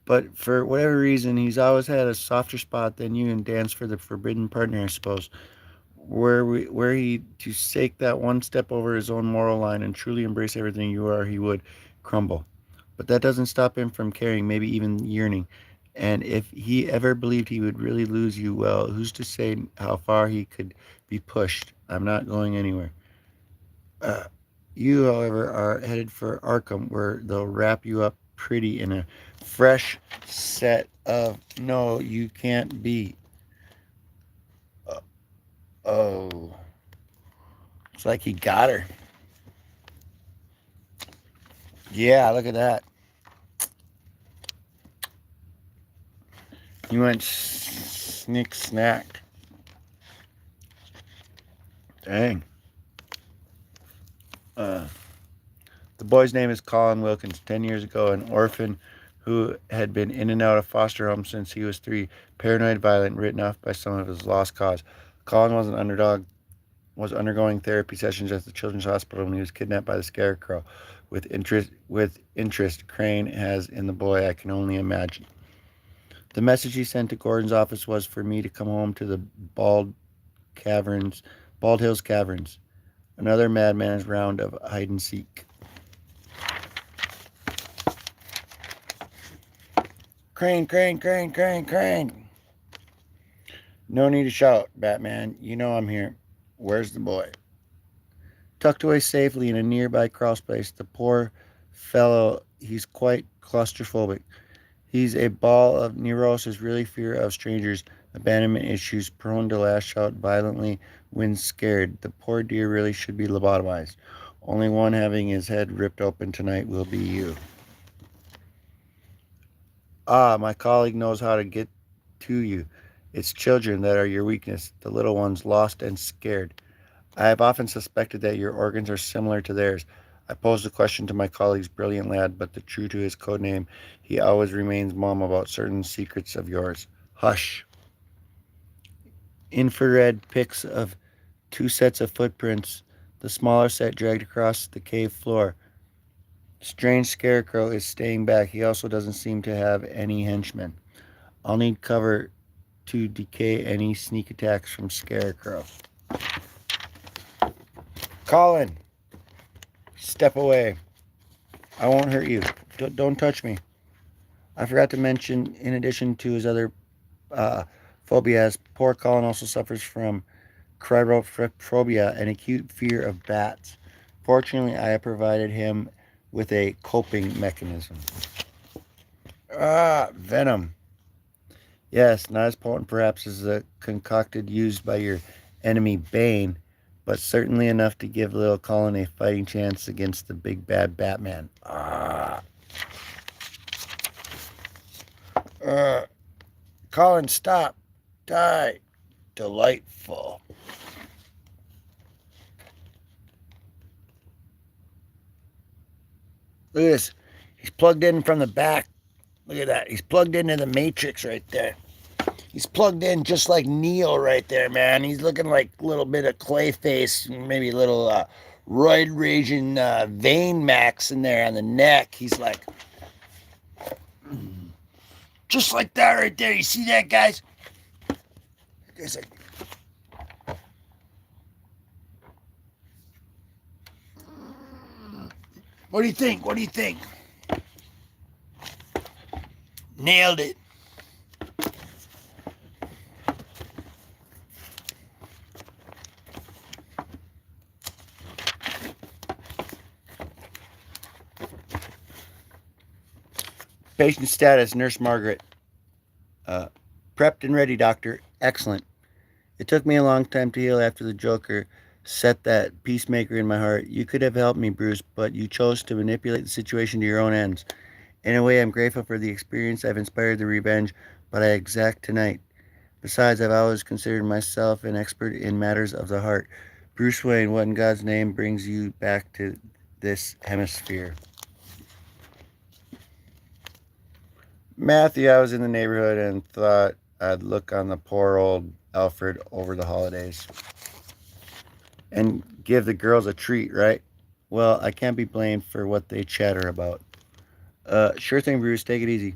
But for whatever reason, he's always had a softer spot than you and danced for the forbidden partner, I suppose. Were he to take that one step over his own moral line and truly embrace everything you are, he would crumble. But that doesn't stop him from caring, maybe even yearning. And if he ever believed he would really lose you, well, who's to say how far he could be pushed? I'm not going anywhere. Uh, you, however, are headed for Arkham, where they'll wrap you up pretty in a fresh set of. No, you can't be. Uh, oh. It's like he got her. Yeah, look at that. He went snick snack. Dang. Uh, the boy's name is Colin Wilkins. 10 years ago, an orphan who had been in and out of foster home since he was 3, paranoid, violent, written off by some of his lost cause. Colin was undergoing therapy sessions at the Children's Hospital when he was kidnapped by the Scarecrow. With interest Crane has in the boy, I can only imagine. The message he sent to Gordon's office was for me to come home to the Bald Hills Caverns. Another madman's round of hide and seek. Crane, Crane, Crane, Crane, Crane. No need to shout, Batman. You know I'm here. Where's the boy? Tucked away safely in a nearby crawl space, the poor fellow, he's quite claustrophobic. He's a ball of neurosis, really fear of strangers, abandonment issues, prone to lash out violently when scared. The poor dear really should be lobotomized. Only one having his head ripped open tonight will be you. Ah, my colleague knows how to get to you. It's children that are your weakness, the little ones lost and scared. I have often suspected that your organs are similar to theirs. I posed the question to my colleague's brilliant lad, but true to his code name, he always remains mum about certain secrets of yours. Hush. Infrared pics of 2 sets of footprints, the smaller set dragged across the cave floor. Strange Scarecrow is staying back. He also doesn't seem to have any henchmen. I'll need cover to decay any sneak attacks from Scarecrow. Colin, step away. I won't hurt you. Don't touch me. I forgot to mention, in addition to his other phobias, poor Colin also suffers from cryptophobia, an acute fear of bats. Fortunately, I have provided him with a coping mechanism. Venom. Yes, not as potent perhaps as the concocted used by your enemy Bane, but certainly enough to give little Colin a fighting chance against the big bad Batman. Colin, stop. Die. Delightful. Look at this. He's plugged in from the back. Look at that. He's plugged into the Matrix right there. He's plugged in just like Neo right there, man. He's looking like a little bit of clay face, maybe a little roid raging vein max in there on the neck. He's like, just like that right there. You see that, guys? Guys, what do you think? What do you think? Nailed it. Patient status, Nurse Margaret. Prepped and ready, doctor. Excellent. It took me a long time to heal after the Joker set that peacemaker in my heart. You could have helped me, Bruce, but you chose to manipulate the situation to your own ends. In a way, I'm grateful for the experience. I've inspired the revenge, but I exact tonight. Besides, I've always considered myself an expert in matters of the heart. Bruce Wayne, what in God's name brings you back to this hemisphere? Matthew, I was in the neighborhood and thought I'd look on the poor old Alfred over the holidays and give the girls a treat, right? Well, I can't be blamed for what they chatter about. Sure thing, Bruce. Take it easy.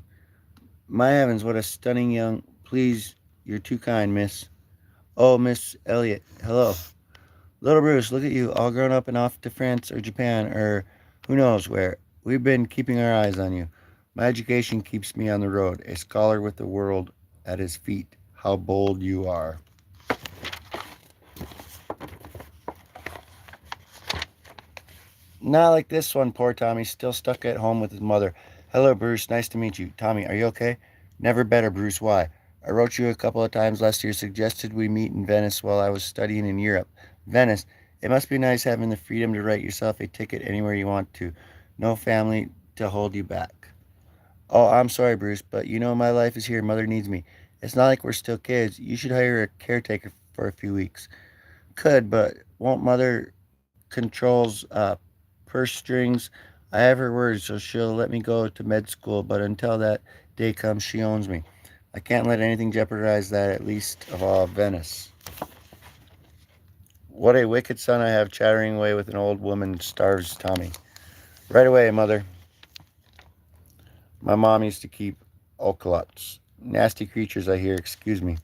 My heavens, what a stunning young. Please, you're too kind, miss. Oh, Miss Elliot. Hello. Little Bruce, look at you, all grown up and off to France or Japan or who knows where. We've been keeping our eyes on you. My education keeps me on the road, a scholar with the world at his feet. How bold you are. Not like this one, poor Tommy, still stuck at home with his mother. Hello, Bruce, nice to meet you. Tommy, are you okay? Never better, Bruce, why? I wrote you a couple of times last year, suggested we meet in Venice while I was studying in Europe. Venice, it must be nice having the freedom to write yourself a ticket anywhere you want to. No family to hold you back. Oh, I'm sorry, Bruce, but you know my life is here. Mother needs me. It's not like we're still kids. You should hire a caretaker for a few weeks. Could, but won't mother controls purse strings? I have her word, so she'll let me go to med school, but until that day comes, she owns me. I can't let anything jeopardize that, at least of all Venice. What a wicked son I have, chattering away with an old woman, starves Tommy. Right away, mother. My mom used to keep ocelots. Nasty creatures, I hear, excuse me.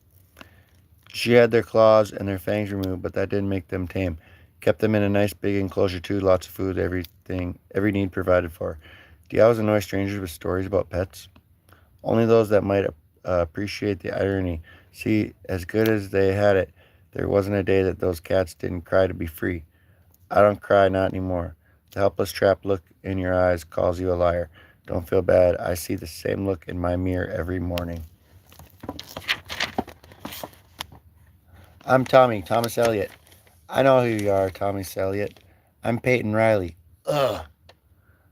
She had their claws and their fangs removed, but that didn't make them tame. Kept them in a nice big enclosure too, lots of food, everything, every need provided for. Do you always annoy strangers with stories about pets? Only those that might appreciate the irony. See, as good as they had it, there wasn't a day that those cats didn't cry to be free. I don't cry, not anymore. The helpless trapped look in your eyes calls you a liar. Don't feel bad. I see the same look in my mirror every morning. I'm Tommy, Thomas Elliot. I know who you are, Thomas Elliot. I'm Peyton Riley. Ugh.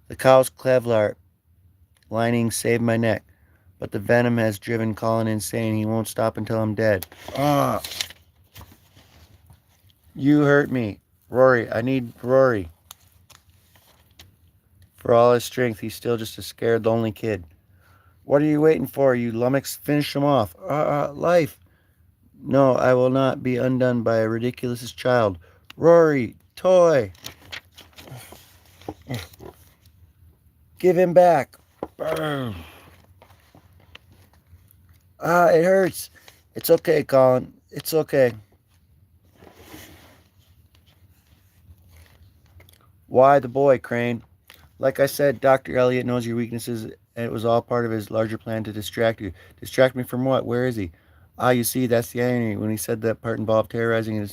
The cow's Kevlar lining saved my neck, but the venom has driven Colin insane. He won't stop until I'm dead. Ugh. You hurt me. Rory, I need Rory. For all his strength, he's still just a scared, lonely kid. What are you waiting for, you lummox? Finish him off. Life. No, I will not be undone by a ridiculous child. Rory, toy. Give him back. It hurts. It's okay, Colin. It's okay. Why the boy, Crane? Like I said, Dr. Elliot knows your weaknesses, and it was all part of his larger plan to distract you. Distract me from what? Where is he? Ah, you see, that's the irony. When he said that part involved terrorizing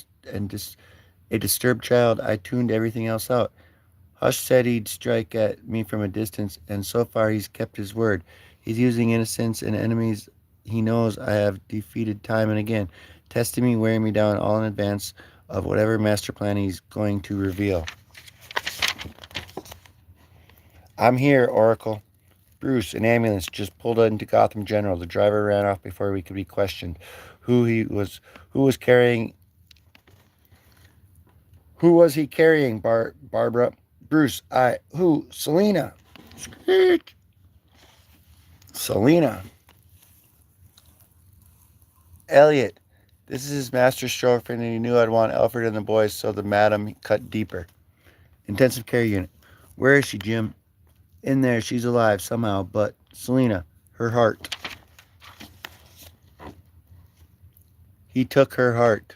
a disturbed child, I tuned everything else out. Hush said he'd strike at me from a distance, and so far he's kept his word. He's using innocents and enemies he knows I have defeated time and again, testing me, wearing me down, all in advance of whatever master plan he's going to reveal. I'm here, Oracle. Bruce, an ambulance just pulled into Gotham General. The driver ran off before we could be questioned. Who was carrying Who was he carrying, Barbara? Bruce, who? Selena. Selena. Elliot, this is his master stroke, and he knew I'd want Alfred and the boys, so the madam cut deeper. Intensive care unit. Where is she, Jim? In there, she's alive somehow, but Selena, her heart. He took her heart.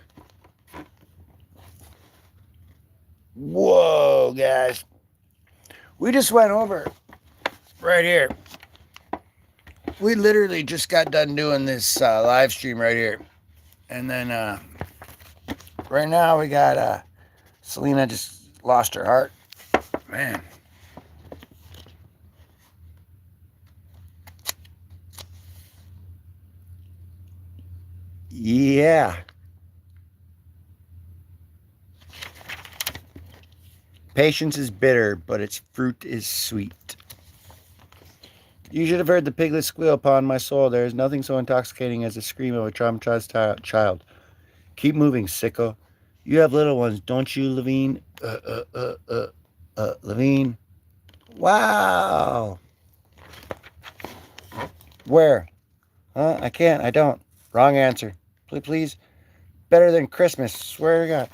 Whoa, guys. We just went over right here. We literally just got done doing this live stream right here. And then right now we got Selena just lost her heart. Man. Yeah. Patience is bitter, but its fruit is sweet. You should have heard the piglet squeal upon my soul. There is nothing so intoxicating as the scream of a traumatized child. Keep moving, sicko. You have little ones, don't you, Levine? Levine. Wow. Where? Huh? I can't. I don't. Wrong answer. Please. Better than Christmas. Swear to God.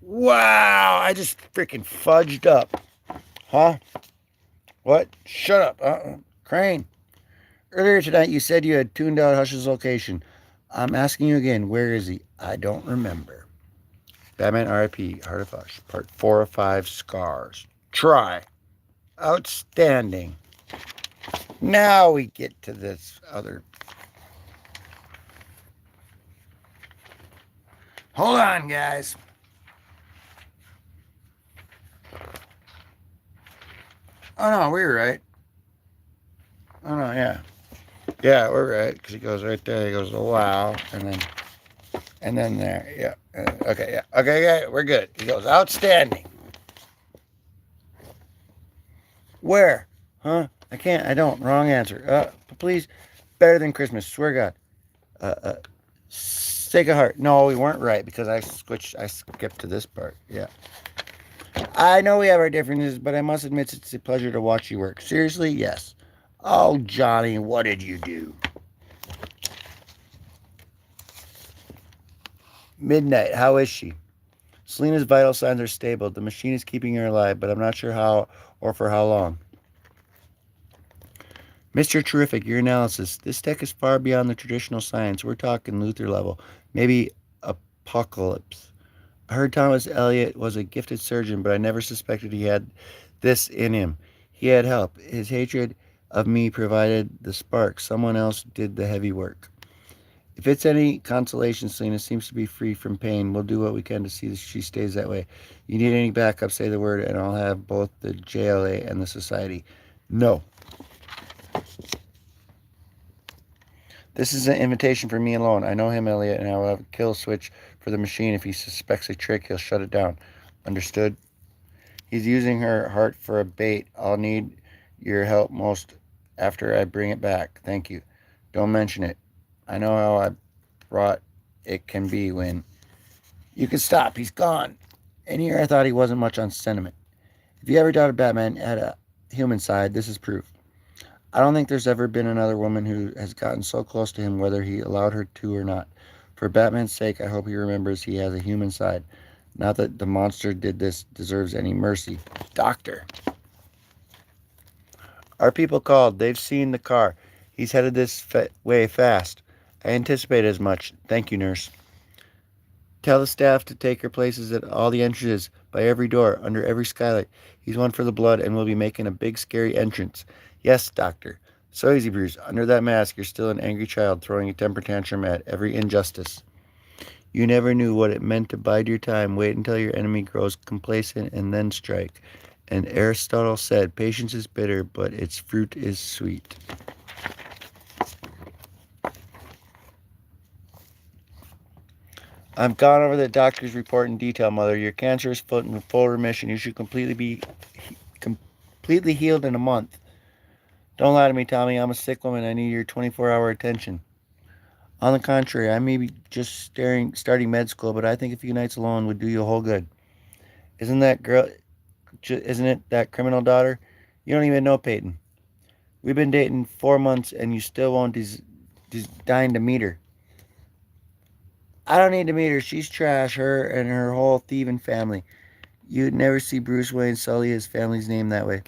Wow. I just freaking fudged up. Huh? What? Shut up. Crane. Earlier tonight, you said you had tuned out Hush's location. I'm asking you again, where is he? I don't remember. Batman R.I.P. Heart of Hush. Part 4 of 5 Scars. Try. Outstanding. Now we get to this other. Hold on, guys. Oh, no, we were right. Oh, no, yeah. Yeah, we're right, because he goes right there. He goes, oh, wow. And then there. Yeah. Okay, yeah. Okay, yeah, we're good. He goes, outstanding. Where? Huh? I can't. I don't. Wrong answer. Please. Better than Christmas. Swear God. Sake of heart. No, we weren't right because I skipped to this part. Yeah. I know we have our differences, but I must admit it's a pleasure to watch you work. Seriously? Yes. Oh, Johnny, what did you do? Midnight. How is she? Selena's vital signs are stable. The machine is keeping her alive, but I'm not sure how or for how long. Mr. Terrific, your analysis. This tech is far beyond the traditional science. We're talking Luther level, maybe apocalypse. I heard Thomas Eliot was a gifted surgeon, but I never suspected he had this in him. He had help. His hatred of me provided the spark. Someone else did the heavy work. If it's any consolation, Selena seems to be free from pain. We'll do what we can to see that she stays that way. You need any backup, say the word, and I'll have both the JLA and the society. No. This is an invitation for me alone. I know him, Elliot, and I will have a kill switch for the machine. If he suspects a trick, he'll shut it down. Understood? He's using her heart for a bait. I'll need your help most after I bring it back. Thank you. Don't mention it. I know how I brought it can be when... You can stop. He's gone. And here I thought he wasn't much on sentiment. If you ever doubted Batman had a human side, this is proof. I don't think there's ever been another woman who has gotten so close to him, whether he allowed her to or not. For Batman's sake, I hope he remembers he has a human side. Not that the monster did this deserves any mercy. Doctor. Our people called. They've seen the car. He's headed this way fast. I anticipated as much. Thank you, nurse. Tell the staff to take her places at all the entrances, by every door, under every skylight. He's one for the blood, and we'll be making a big, scary entrance. Yes, doctor. So easy, Bruce. Under that mask, you're still an angry child throwing a temper tantrum at every injustice. You never knew what it meant to bide your time. Wait until your enemy grows complacent and then strike. And Aristotle said, patience is bitter, but its fruit is sweet. I've gone over the doctor's report in detail, Mother. Your cancer is in full remission. You should completely healed in a month. Don't lie to me, Tommy. I'm a sick woman. I need your 24-hour attention. On the contrary, I may be just starting med school, but I think a few nights alone would do you a whole good. Isn't it that criminal daughter? You don't even know Peyton. We've been dating 4 months and you still won't deign to meet her. I don't need to meet her. She's trash, her and her whole thieving family. You'd never see Bruce Wayne sully his family's name that way.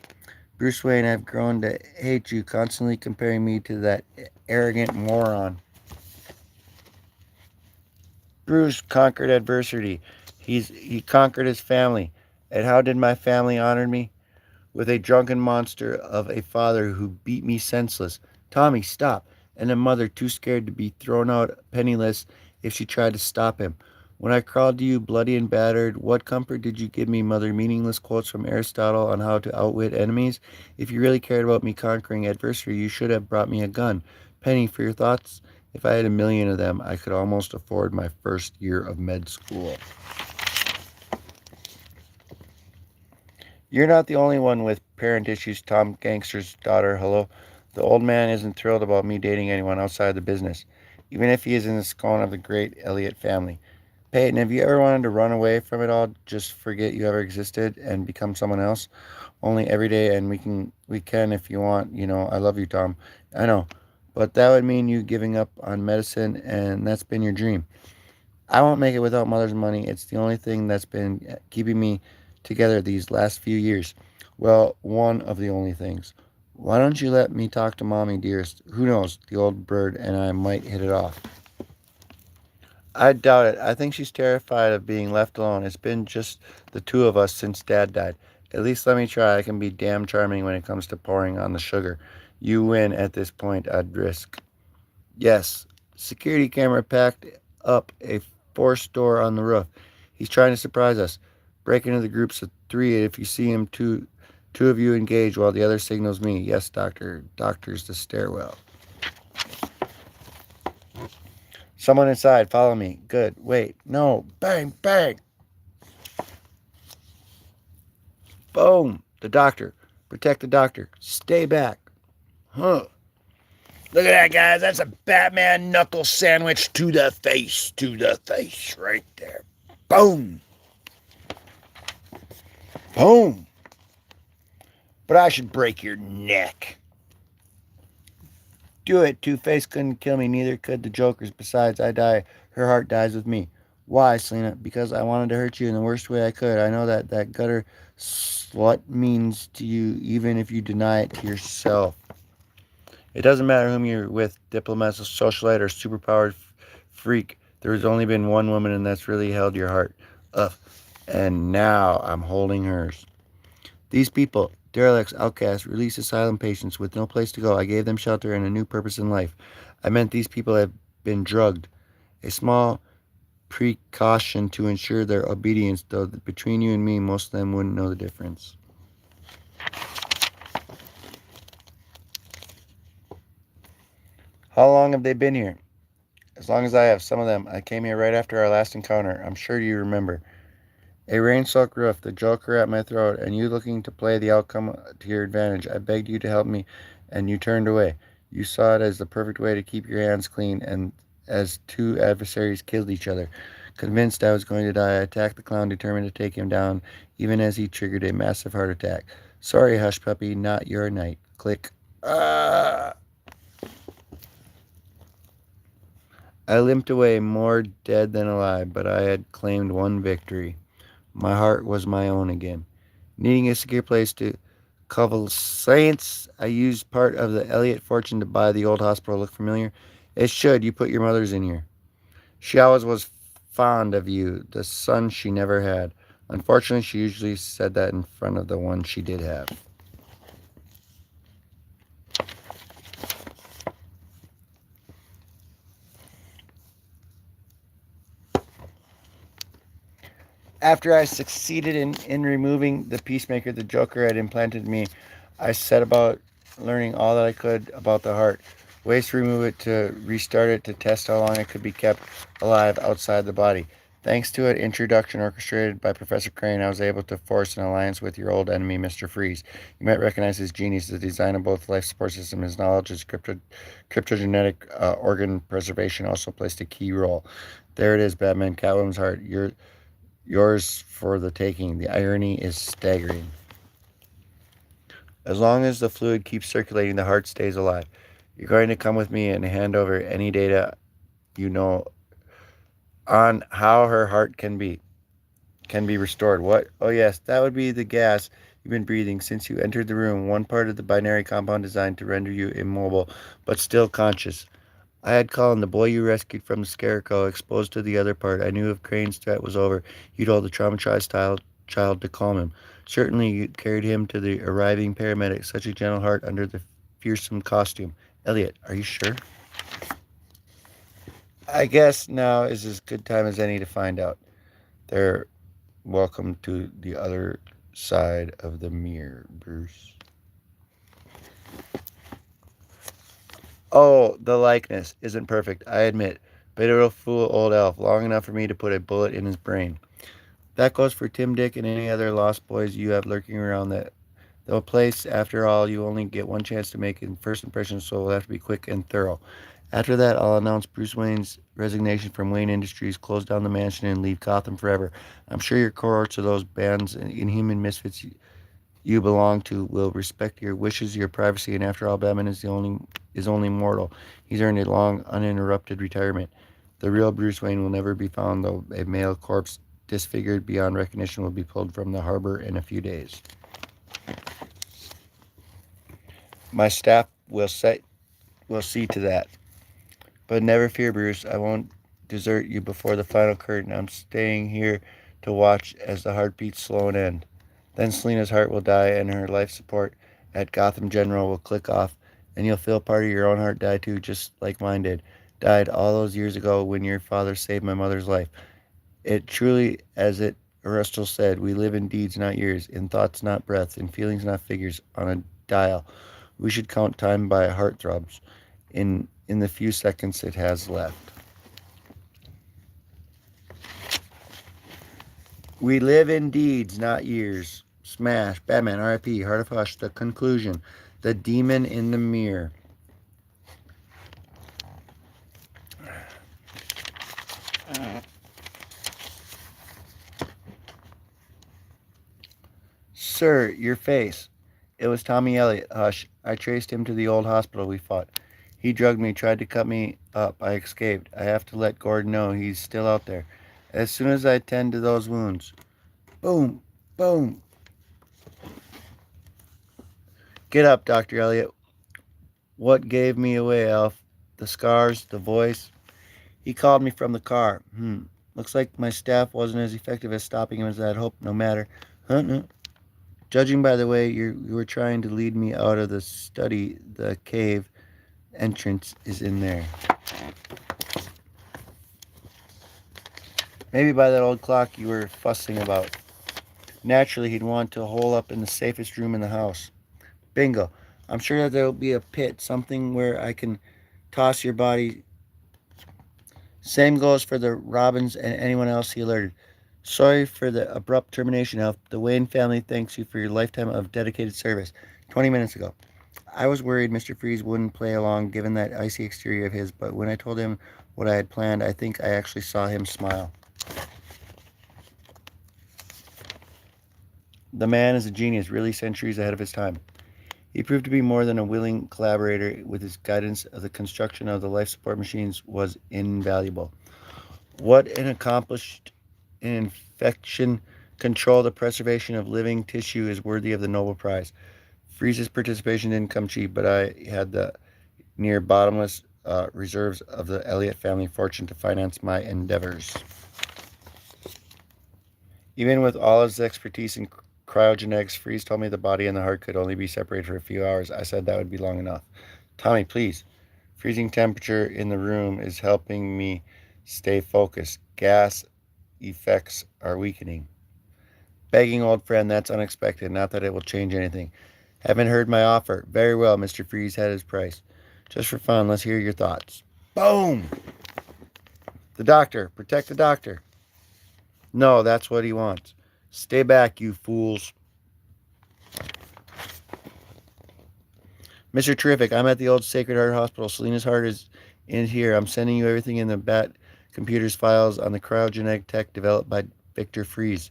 Bruce Wayne, I've grown to hate you, constantly comparing me to that arrogant moron. Bruce conquered adversity. He conquered his family. And how did my family honor me? With a drunken monster of a father who beat me senseless. Tommy, stop. And a mother too scared to be thrown out penniless if she tried to stop him. When I crawled to you bloody and battered, what comfort did you give me, mother? Meaningless quotes from Aristotle on how to outwit enemies? If you really cared about me conquering adversity, you should have brought me a gun. Penny, for your thoughts? If I had a million of them, I could almost afford my first year of med school. You're not the only one with parent issues, Tom Gangster's daughter. Hello. The old man isn't thrilled about me dating anyone outside the business, even if he is in the scorn of the great Elliot family. Peyton, have you ever wanted to run away from it all, just forget you ever existed and become someone else? Only every day, and we can if you want. I love you, Tom. I know, but that would mean you giving up on medicine, and that's been your dream. I won't make it without mother's money. It's the only thing that's been keeping me together these last few years. Well, one of the only things. Why don't you let me talk to mommy, dearest? Who knows? The old bird and I might hit it off. I doubt it. I think she's terrified of being left alone. It's been just the two of us since Dad died. At least let me try. I can be damn charming when it comes to pouring on the sugar. You win at this point, I'd risk. Yes. Security camera packed up a forced door on the roof. He's trying to surprise us. Break into the groups of three if you see him. Two of you engage while the other signals me. Yes, doctor. Doctor's the stairwell. Someone inside. Follow me. Good. Wait. No. Bang, bang. Boom. The doctor. Protect the doctor. Stay back. Huh. Look at that, guys. That's a Batman knuckle sandwich to the face. To the face. Right there. Boom. Boom. But I should break your neck. Do it. Two-Face couldn't kill me. Neither could the Joker's. Besides, I die. Her heart dies with me. Why, Selena? Because I wanted to hurt you in the worst way I could. I know that gutter slut means to you, even if you deny it to yourself. It doesn't matter whom you're with, diplomat, socialite, or superpowered freak. There's only been one woman, and that's really held your heart. Ugh. And now I'm holding hers. These people, derelicts, outcasts, released asylum patients with no place to go. I gave them shelter and a new purpose in life. I meant these people have been drugged. A small precaution to ensure their obedience, though between you and me, most of them wouldn't know the difference. How long have they been here? As long as I have. Some of them. I came here right after our last encounter. I'm sure you remember. A rain-soaked roof, the Joker at my throat, and you looking to play the outcome to your advantage. I begged you to help me, and you turned away. You saw it as the perfect way to keep your hands clean, and as two adversaries killed each other. Convinced I was going to die, I attacked the clown, determined to take him down, even as he triggered a massive heart attack. Sorry, hush puppy, not your night. Click. Ah! I limped away, more dead than alive, but I had claimed one victory. My heart was my own again. Needing a secure place to convalesce, I used part of the Elliot fortune to buy the old hospital. Look familiar? It should. You put your mother's in here. She always was fond of you, the son she never had. Unfortunately, she usually said that in front of the one she did have. After I succeeded in removing the peacemaker the Joker had implanted in me, I set about learning all that I could about the heart. Ways to remove it, to restart it, to test how long it could be kept alive outside the body. Thanks to an introduction orchestrated by Professor Crane, I was able to force an alliance with your old enemy, Mr. Freeze. You might recognize his genius, the design of both life support system. His knowledge, his cryptogenetic organ preservation also played a key role. There it is, Batman, Catwoman's heart. Yours for the taking. The irony is staggering. As long as the fluid keeps circulating, the heart stays alive. You're going to come with me and hand over any data you know on how her heart can be restored. What? Oh yes, that would be the gas you've been breathing since you entered the room. One part of the binary compound designed to render you immobile, but still conscious. I had Colin, the boy you rescued from the scarecrow, exposed to the other part. I knew if Crane's threat was over, you told the traumatized child to calm him. Certainly, you carried him to the arriving paramedic, such a gentle heart under the fearsome costume. Elliot, are you sure? I guess now is as good time as any to find out. They're welcome to the other side of the mirror, Bruce. Oh, the likeness isn't perfect, I admit, but it'll fool old Elf long enough for me to put a bullet in his brain. That goes for Tim, Dick, and any other lost boys you have lurking around that the place. After all, you only get one chance to make a first impression, so it'll have to be quick and thorough. After that, I'll announce Bruce Wayne's resignation from Wayne Industries, close down the mansion, and leave Gotham forever. I'm sure your cohorts of those bands and inhuman misfits you belong to will respect your wishes, your privacy, and after all, Batman is only mortal. He's earned a long, uninterrupted retirement. The real Bruce Wayne will never be found, though a male corpse disfigured beyond recognition will be pulled from the harbor in a few days. My staff will see to that. But never fear, Bruce. I won't desert you before the final curtain. I'm staying here to watch as the heartbeats slow and end. Then Selina's heart will die and her life support at Gotham General will click off, and you'll feel part of your own heart die too, just like mine did. Died all those years ago when your father saved my mother's life. It truly, as it Aristotle said, we live in deeds, not years, in thoughts, not breaths, in feelings, not figures, on a dial. We should count time by heart throbs in the few seconds it has left. We live in deeds, not years. Smash, Batman, R.I.P., Heart of Hush, the conclusion, the demon in the mirror. Sir, your face. It was Tommy Elliot. Hush. I traced him to the old hospital we fought. He drugged me, tried to cut me up. I escaped. I have to let Gordon know he's still out there. As soon as I tend to those wounds. Boom, boom. Get up, Dr. Elliot. What gave me away, Alf? The scars, the voice. He called me from the car. Looks like my staff wasn't as effective at stopping him as I'd hoped, no matter. Huh? No. Judging by the way you were trying to lead me out of the study, the cave entrance is in there. Maybe by that old clock you were fussing about. Naturally, he'd want to hole up in the safest room in the house. Bingo. I'm sure that there'll be a pit, something where I can toss your body. Same goes for the Robins and anyone else he alerted. Sorry for the abrupt termination, Alf. The Wayne family thanks you for your lifetime of dedicated service. 20 minutes ago. I was worried Mr. Freeze wouldn't play along given that icy exterior of his, but when I told him what I had planned, I think I actually saw him smile. The man is a genius, really centuries ahead of his time. He proved to be more than a willing collaborator. With his guidance of the construction of the life support machines was invaluable. What an accomplished infection control, the preservation of living tissue is worthy of the Nobel Prize. Freeze's participation didn't come cheap, but I had the near bottomless reserves of the Elliott family fortune to finance my endeavors. Even with all his expertise in cryogenics, Freeze told me the body and the heart could only be separated for a few hours. I said that would be long enough. Tommy, please. Freezing temperature in the room is helping me stay focused. Gas effects are weakening. Begging old friend, that's unexpected. Not that it will change anything. Haven't heard my offer. Very well, Mr. Freeze had his price. Just for fun, let's hear your thoughts. Boom! The doctor. Protect the doctor. No, that's what he wants. Stay back, you fools. Mr. Terrific, I'm at the old Sacred Heart Hospital. Selina's heart is in here. I'm sending you everything in the Bat computer's files on the cryogenic tech developed by Victor Freeze.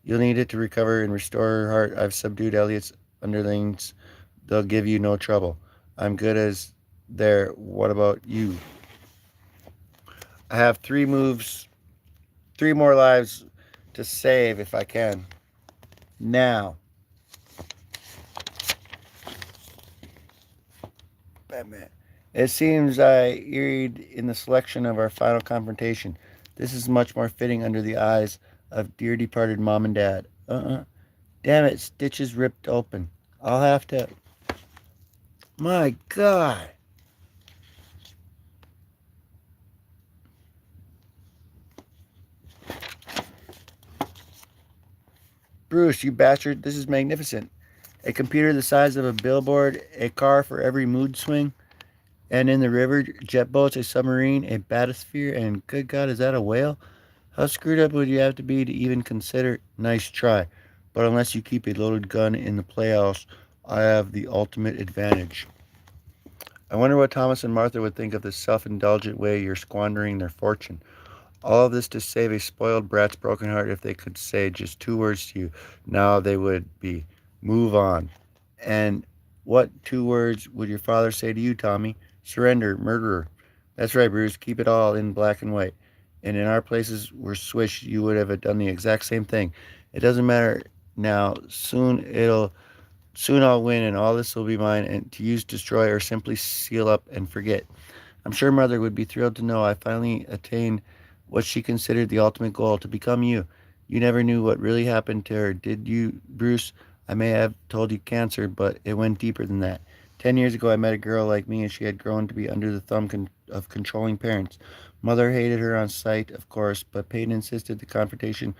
You'll need it to recover and restore her heart. I've subdued Elliot's underlings They'll give you no trouble. I'm good as there. What about you? I have three moves, three more lives to save if I can. Now, Batman. It seems I erred in the selection of our final confrontation. This is much more fitting under the eyes of dear departed mom and dad. Damn it, stitches ripped open. I'll have to. My God. Bruce, you bastard, this is magnificent. A computer the size of a billboard, a car for every mood swing, and in the river, jet boats, a submarine, a bathysphere, and good God, is that a whale? How screwed up would you have to be to even consider? Nice try. But unless you keep a loaded gun in the playhouse, I have the ultimate advantage. I wonder what Thomas and Martha would think of this self indulgent way you're squandering their fortune. All of this to save a spoiled brat's broken heart. If they could say just two words to you, now they would be move on. And what two words would your father say to you, Tommy? Surrender, murderer. That's right, Bruce. Keep it all in black and white. And in our places where Swish, you would have done the exact same thing. It doesn't matter now. Soon I'll win, and all this will be mine. And to use, destroy, or simply seal up and forget. I'm sure Mother would be thrilled to know I finally attained what she considered the ultimate goal to become you. You never knew what really happened to her, did you, Bruce? I may have told you cancer, but it went deeper than that. 10 years ago, I met a girl like me, and she had grown to be under the thumb of controlling parents. Mother hated her on sight, of course, but Peyton insisted the confrontation,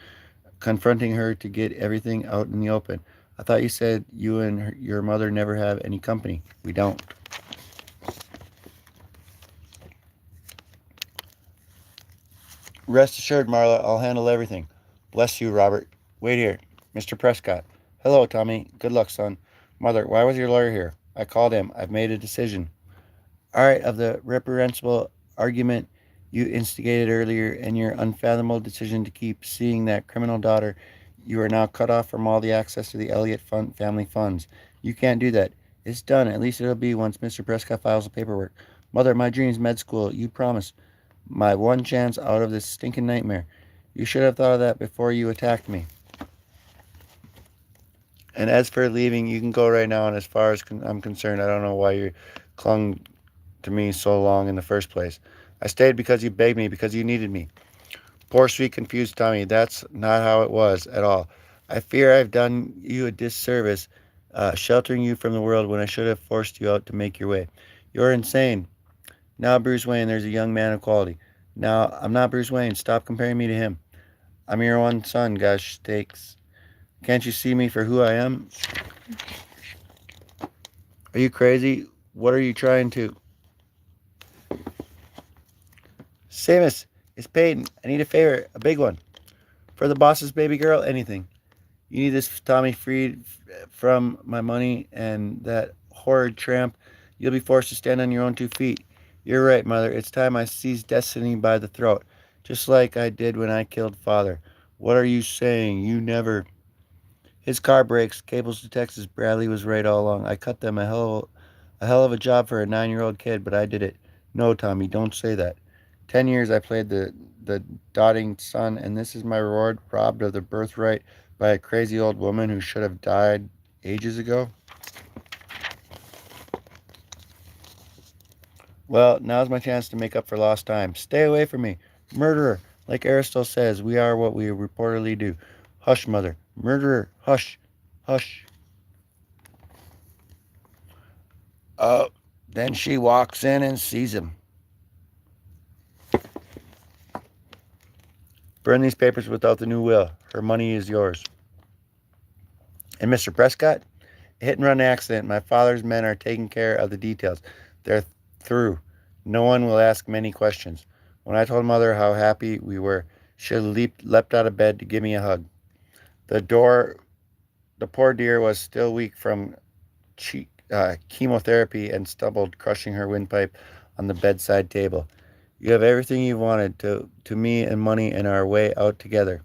confronting her to get everything out in the open. I thought you said you and your mother never have any company. We don't. Rest assured, Marla, I'll handle everything. Bless you, Robert. Wait here. Mr. Prescott. Hello, Tommy. Good luck, son. Mother, why was your lawyer here? I called him. I've made a decision. All right, of the reprehensible argument you instigated earlier and your unfathomable decision to keep seeing that criminal daughter, you are now cut off from all the access to the Elliott family funds. You can't do that. It's done. At least it'll be once Mr. Prescott files the paperwork. Mother, my dream's med school. You promised. My one chance out of this stinking nightmare. You should have thought of that before you attacked me. And as for leaving, you can go right now. And as far as I'm concerned, I don't know why you clung to me so long in the first place. I stayed because you begged me, because you needed me. Poor, sweet, confused Tommy. That's not how it was at all. I fear I've done you a disservice, sheltering you from the world when I should have forced you out to make your way. You're insane. Now, Bruce Wayne, there's a young man of quality. Now, I'm not Bruce Wayne. Stop comparing me to him. I'm your one son, gosh stakes. Can't you see me for who I am? Are you crazy? What are you trying to? Samus, it's Peyton. I need a favor, a big one. For the boss's baby girl, anything. You need this Tommy freed from my money and that horrid tramp. You'll be forced to stand on your own 2 feet. You're right, Mother. It's time I seized destiny by the throat, just like I did when I killed Father. What are you saying? You never. His car breaks. Cables to Texas. Bradley was right all along. I cut them a hell of a job for a 9-year-old kid, but I did it. No, Tommy, don't say that. 10 years I played the dotting son, and this is my reward, robbed of the birthright by a crazy old woman who should have died ages ago. Well, now's my chance to make up for lost time. Stay away from me. Murderer. Like Aristotle says, we are what we reportedly do. Hush, Mother. Murderer. Hush. Hush. Oh, then she walks in and sees him. Burn these papers without the new will. Her money is yours. And Mr. Prescott? A hit and run accident. My father's men are taking care of the details. They're through. No one will ask many questions. When I told Mother how happy we were, she leapt out of bed to give me a hug. The door, the poor dear was still weak from chemotherapy and stumbled, crushing her windpipe on the bedside table. You have everything you wanted to me and money and our way out together.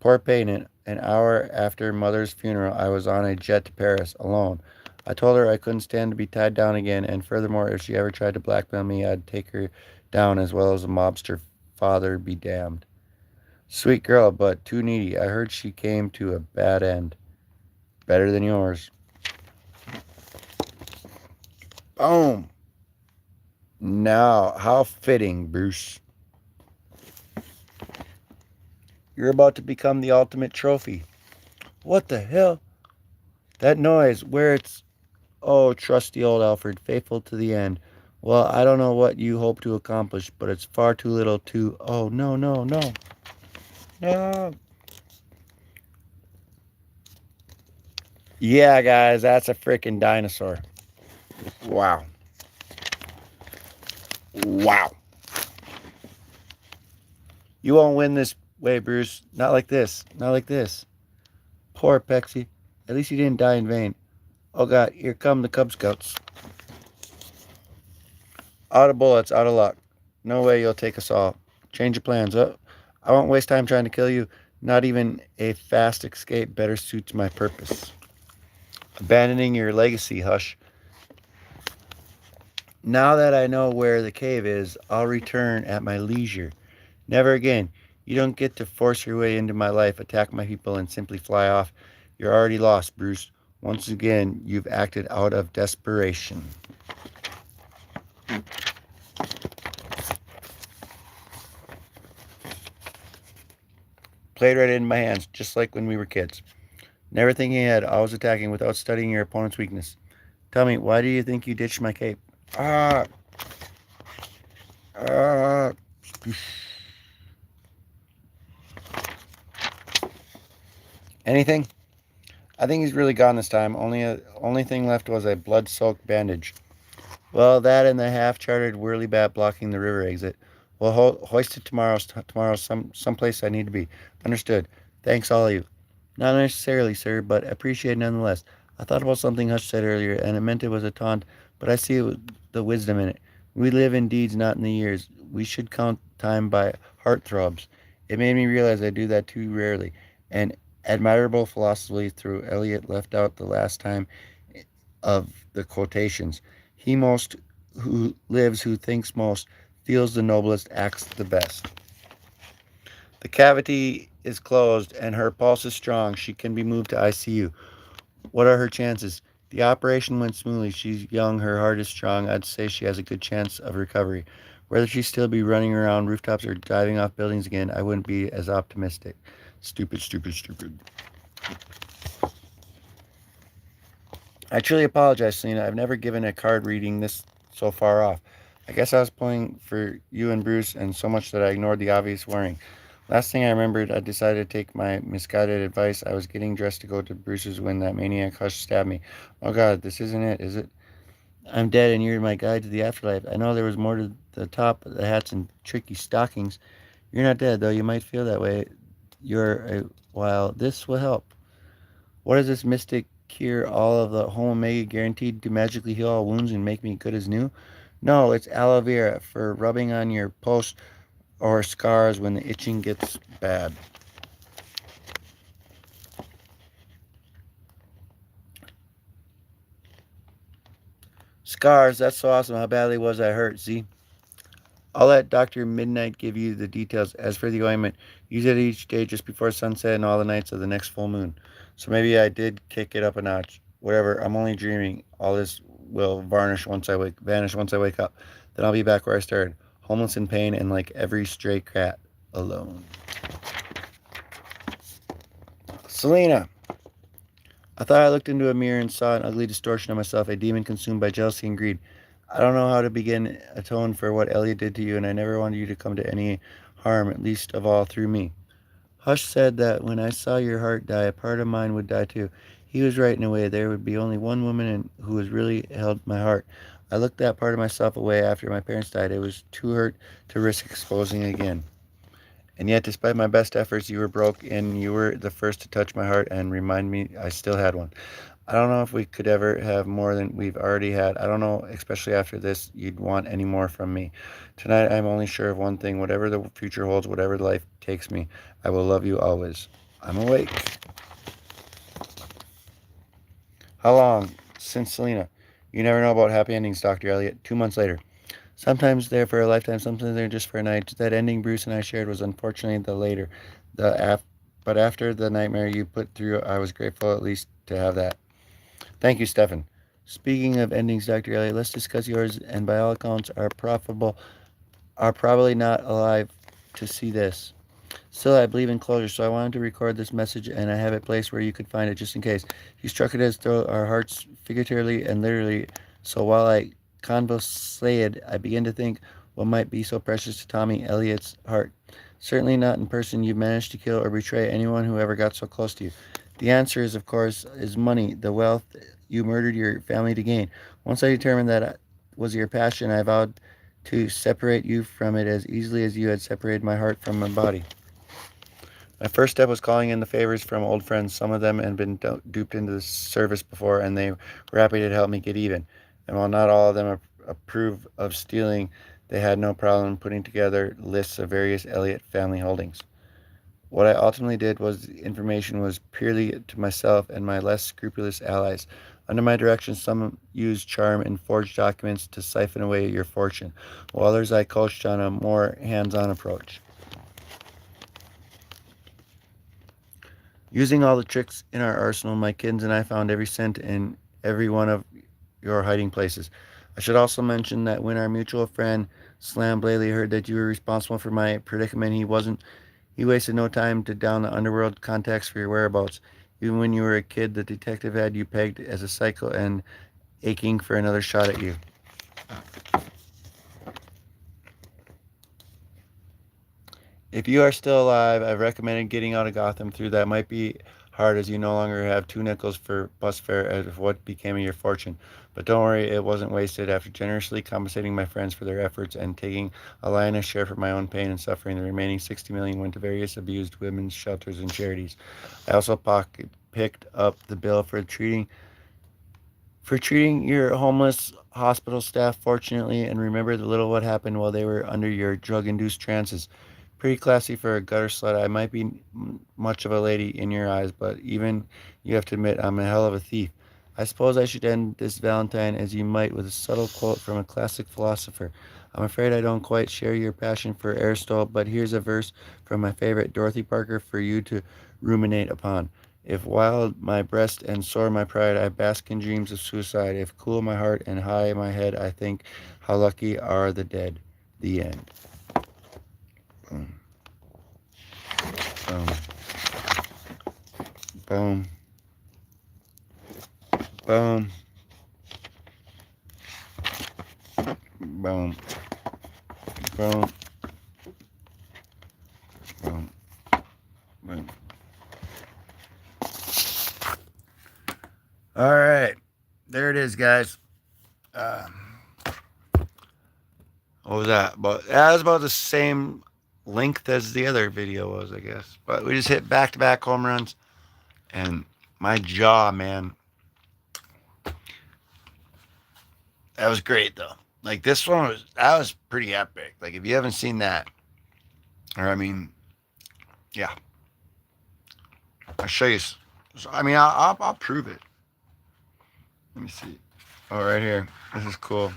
Poor Peyton, an hour after Mother's funeral, I was on a jet to Paris, alone. I told her I couldn't stand to be tied down again, and furthermore, if she ever tried to blackmail me, I'd take her down as well as a mobster father be damned. Sweet girl, but too needy. I heard she came to a bad end. Better than yours. Boom. Now, how fitting, Bruce. You're about to become the ultimate trophy. What the hell? That noise, where it's. Oh, trusty old Alfred, faithful to the end. Well, I don't know what you hope to accomplish, but it's far too little to. Oh, no, no, no. No. Yeah, guys, that's a freaking dinosaur. Wow. Wow. You won't win this way, Bruce. Not like this. Not like this. Poor Pexy. At least he didn't die in vain. Oh, God, here come the Cub Scouts. Out of bullets, out of luck. No way you'll take us all. Change your plans. I won't waste time trying to kill you. Not even a fast escape better suits my purpose. Abandoning your legacy, Hush. Now that I know where the cave is, I'll return at my leisure. Never again. You don't get to force your way into my life, attack my people, and simply fly off. You're already lost, Bruce. Once again, you've acted out of desperation. Played right in my hands, just like when we were kids. Never thinking ahead, always attacking without studying your opponent's weakness. Tell me, why do you think you ditched my cape? Ah, ah. Anything? I think he's really gone this time. Only thing left was a blood-soaked bandage. Well, that and the half-chartered whirly bat blocking the river exit. Well, hoist it tomorrow someplace I need to be. Understood. Thanks, all of you. Not necessarily, sir, but appreciate nonetheless. I thought about something Hush said earlier, and it meant it was a taunt, but I see the wisdom in it. We live in deeds, not in the years. We should count time by heartthrobs. It made me realize I do that too rarely. An admirable philosophy through Eliot left out the last time of the quotations. He most who lives, who thinks most, feels the noblest, acts the best. The cavity is closed and her pulse is strong. She can be moved to ICU. What are her chances? The operation went smoothly. She's young, her heart is strong. I'd say she has a good chance of recovery. Whether she still be running around rooftops or diving off buildings again, I wouldn't be as optimistic. Stupid, stupid, stupid. I truly apologize, Selena. I've never given a card reading this so far off. I guess I was pulling for you and Bruce, and so much that I ignored the obvious warning. Last thing I remembered, I decided to take my misguided advice. I was getting dressed to go to Bruce's when that maniac Hush stabbed me. Oh God, this isn't it, is it? I'm dead and you're my guide to the afterlife. I know there was more to the top of the hats and tricky stockings. You're not dead, though. You might feel that way. While this will help. What is this mystic cure all of the home omega guaranteed to magically heal all wounds and make me good as new? No, it's aloe vera for rubbing on your post or scars when the itching gets bad. Scars, that's so awesome. How badly was I hurt? See? I'll let Dr. Midnight give you the details. As for the ointment, use it each day just before sunset and all the nights of the next full moon. So maybe I did kick it up a notch. Whatever, I'm only dreaming. All this will vanish once I wake up. Then I'll be back where I started, homeless in pain and like every stray cat, alone. Selena, I thought I looked into a mirror and saw an ugly distortion of myself, a demon consumed by jealousy and greed. I don't know how to begin atone for what Elliot did to you, and I never wanted you to come to any harm, at least of all through me. Hush said that when I saw your heart die, a part of mine would die too. He was right in a way. There would be only one woman who has really held my heart. I looked that part of myself away after my parents died. It was too hurt to risk exposing again. And yet, despite my best efforts, you were broke, and you were the first to touch my heart and remind me I still had one. I don't know if we could ever have more than we've already had. I don't know, especially after this, you'd want any more from me. Tonight, I'm only sure of one thing. Whatever the future holds, whatever life takes me, I will love you always. I'm awake. How long? Since Selena. You never know about happy endings, Dr. Elliot. 2 months later. Sometimes they're for a lifetime, sometimes they're just for a night. That ending Bruce and I shared was unfortunately the later. But after the nightmare you put through, I was grateful at least to have that. Thank you, Stefan. Speaking of endings, Dr. Elliot, let's discuss yours, and by all accounts are probably not alive to see this. Still, I believe in closure, so I wanted to record this message, and I have it placed where you could find it just in case. You struck it as though our hearts, figuratively and literally, so while I convulsed, I began to think what might be so precious to Tommy Elliott's heart. Certainly not in person you managed to kill or betray anyone who ever got so close to you. The answer is, of course, is money, the wealth you murdered your family to gain. Once I determined that was your passion, I vowed to separate you from it as easily as you had separated my heart from my body. My first step was calling in the favors from old friends. Some of them had been duped into the service before, and they were happy to help me get even. And while not all of them approve of stealing, they had no problem putting together lists of various Elliott family holdings. What I ultimately did was the information was purely to myself and my less scrupulous allies. Under my direction, some used charm and forged documents to siphon away your fortune, while others I coached on a more hands-on approach. Using all the tricks in our arsenal, my kids and I found every cent in every one of your hiding places. I should also mention that when our mutual friend Slam Blaley heard that you were responsible for my predicament, he wasted no time to down the underworld contacts for your whereabouts. Even when you were a kid, the detective had you pegged as a psycho and aching for another shot at you. If you are still alive, I've recommended getting out of Gotham through that might be hard as you no longer have 2 nickels for bus fare out of what became of your fortune. But don't worry, it wasn't wasted. After generously compensating my friends for their efforts and taking a lion's share for my own pain and suffering, the remaining 60 million went to various abused women's shelters and charities. I also picked up the bill for treating your homeless hospital staff fortunately, and remember the little what happened while they were under your drug-induced trances. Pretty classy for a gutter slut. I might be much of a lady in your eyes, but even you have to admit I'm a hell of a thief. I suppose I should end this Valentine as you might with a subtle quote from a classic philosopher. I'm afraid I don't quite share your passion for Aristotle, but here's a verse from my favorite Dorothy Parker for you to ruminate upon. If wild my breast and sore my pride, I bask in dreams of suicide. If cool my heart and high my head, I think how lucky are the dead. The end. Boom. Boom. Boom. Boom. Boom. Boom. Boom. Boom. All right. There it is, guys. What was that? But that was about the same length as the other video was, I guess. But we just hit back-to-back home runs, and my jaw, man, that was great though. Like this one was pretty epic. Like if you haven't seen that, or I mean, yeah, I'll show you. I mean, I'll prove it. Let me see. Oh, right here. This is cool.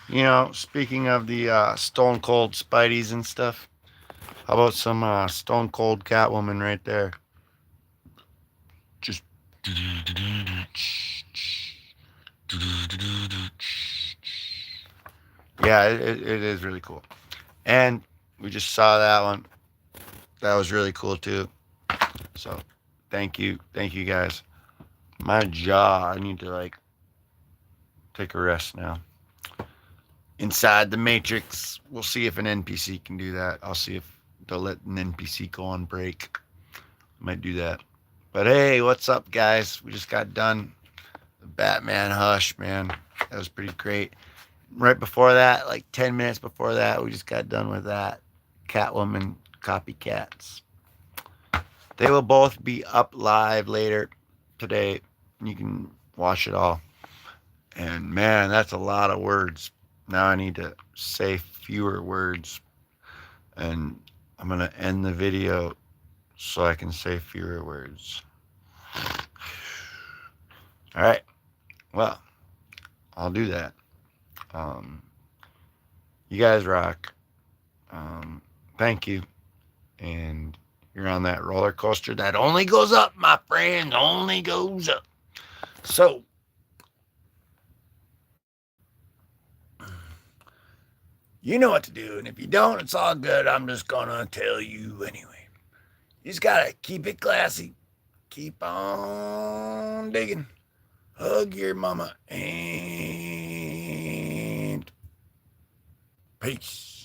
You know, speaking of the Stone Cold Spideys and stuff, how about some Stone Cold Catwoman right there? Just yeah, it is really cool. And we just saw that one. That was really cool too. So thank you guys. My jaw, I need to like take a rest now. Inside the Matrix, we'll see if an NPC can do that. I'll see if they'll let an NPC go on break. Might do that. But hey, what's up, guys? We just got done. The Batman Hush, man. That was pretty great. Right before that, like 10 minutes before that, we just got done with that. Catwoman Copycats. They will both be up live later today. You can watch it all. And man, that's a lot of words. Now I need to say fewer words. And I'm going to end the video so I can say fewer words. All right. Well, I'll do that. Um, you guys rock. Thank you. And you're on that roller coaster that only goes up, my friend, only goes up. So, you know what to do. And if you don't, it's all good. I'm just going to tell you anyway. You just got to keep it classy. Keep on digging. Hug your mama. And peace.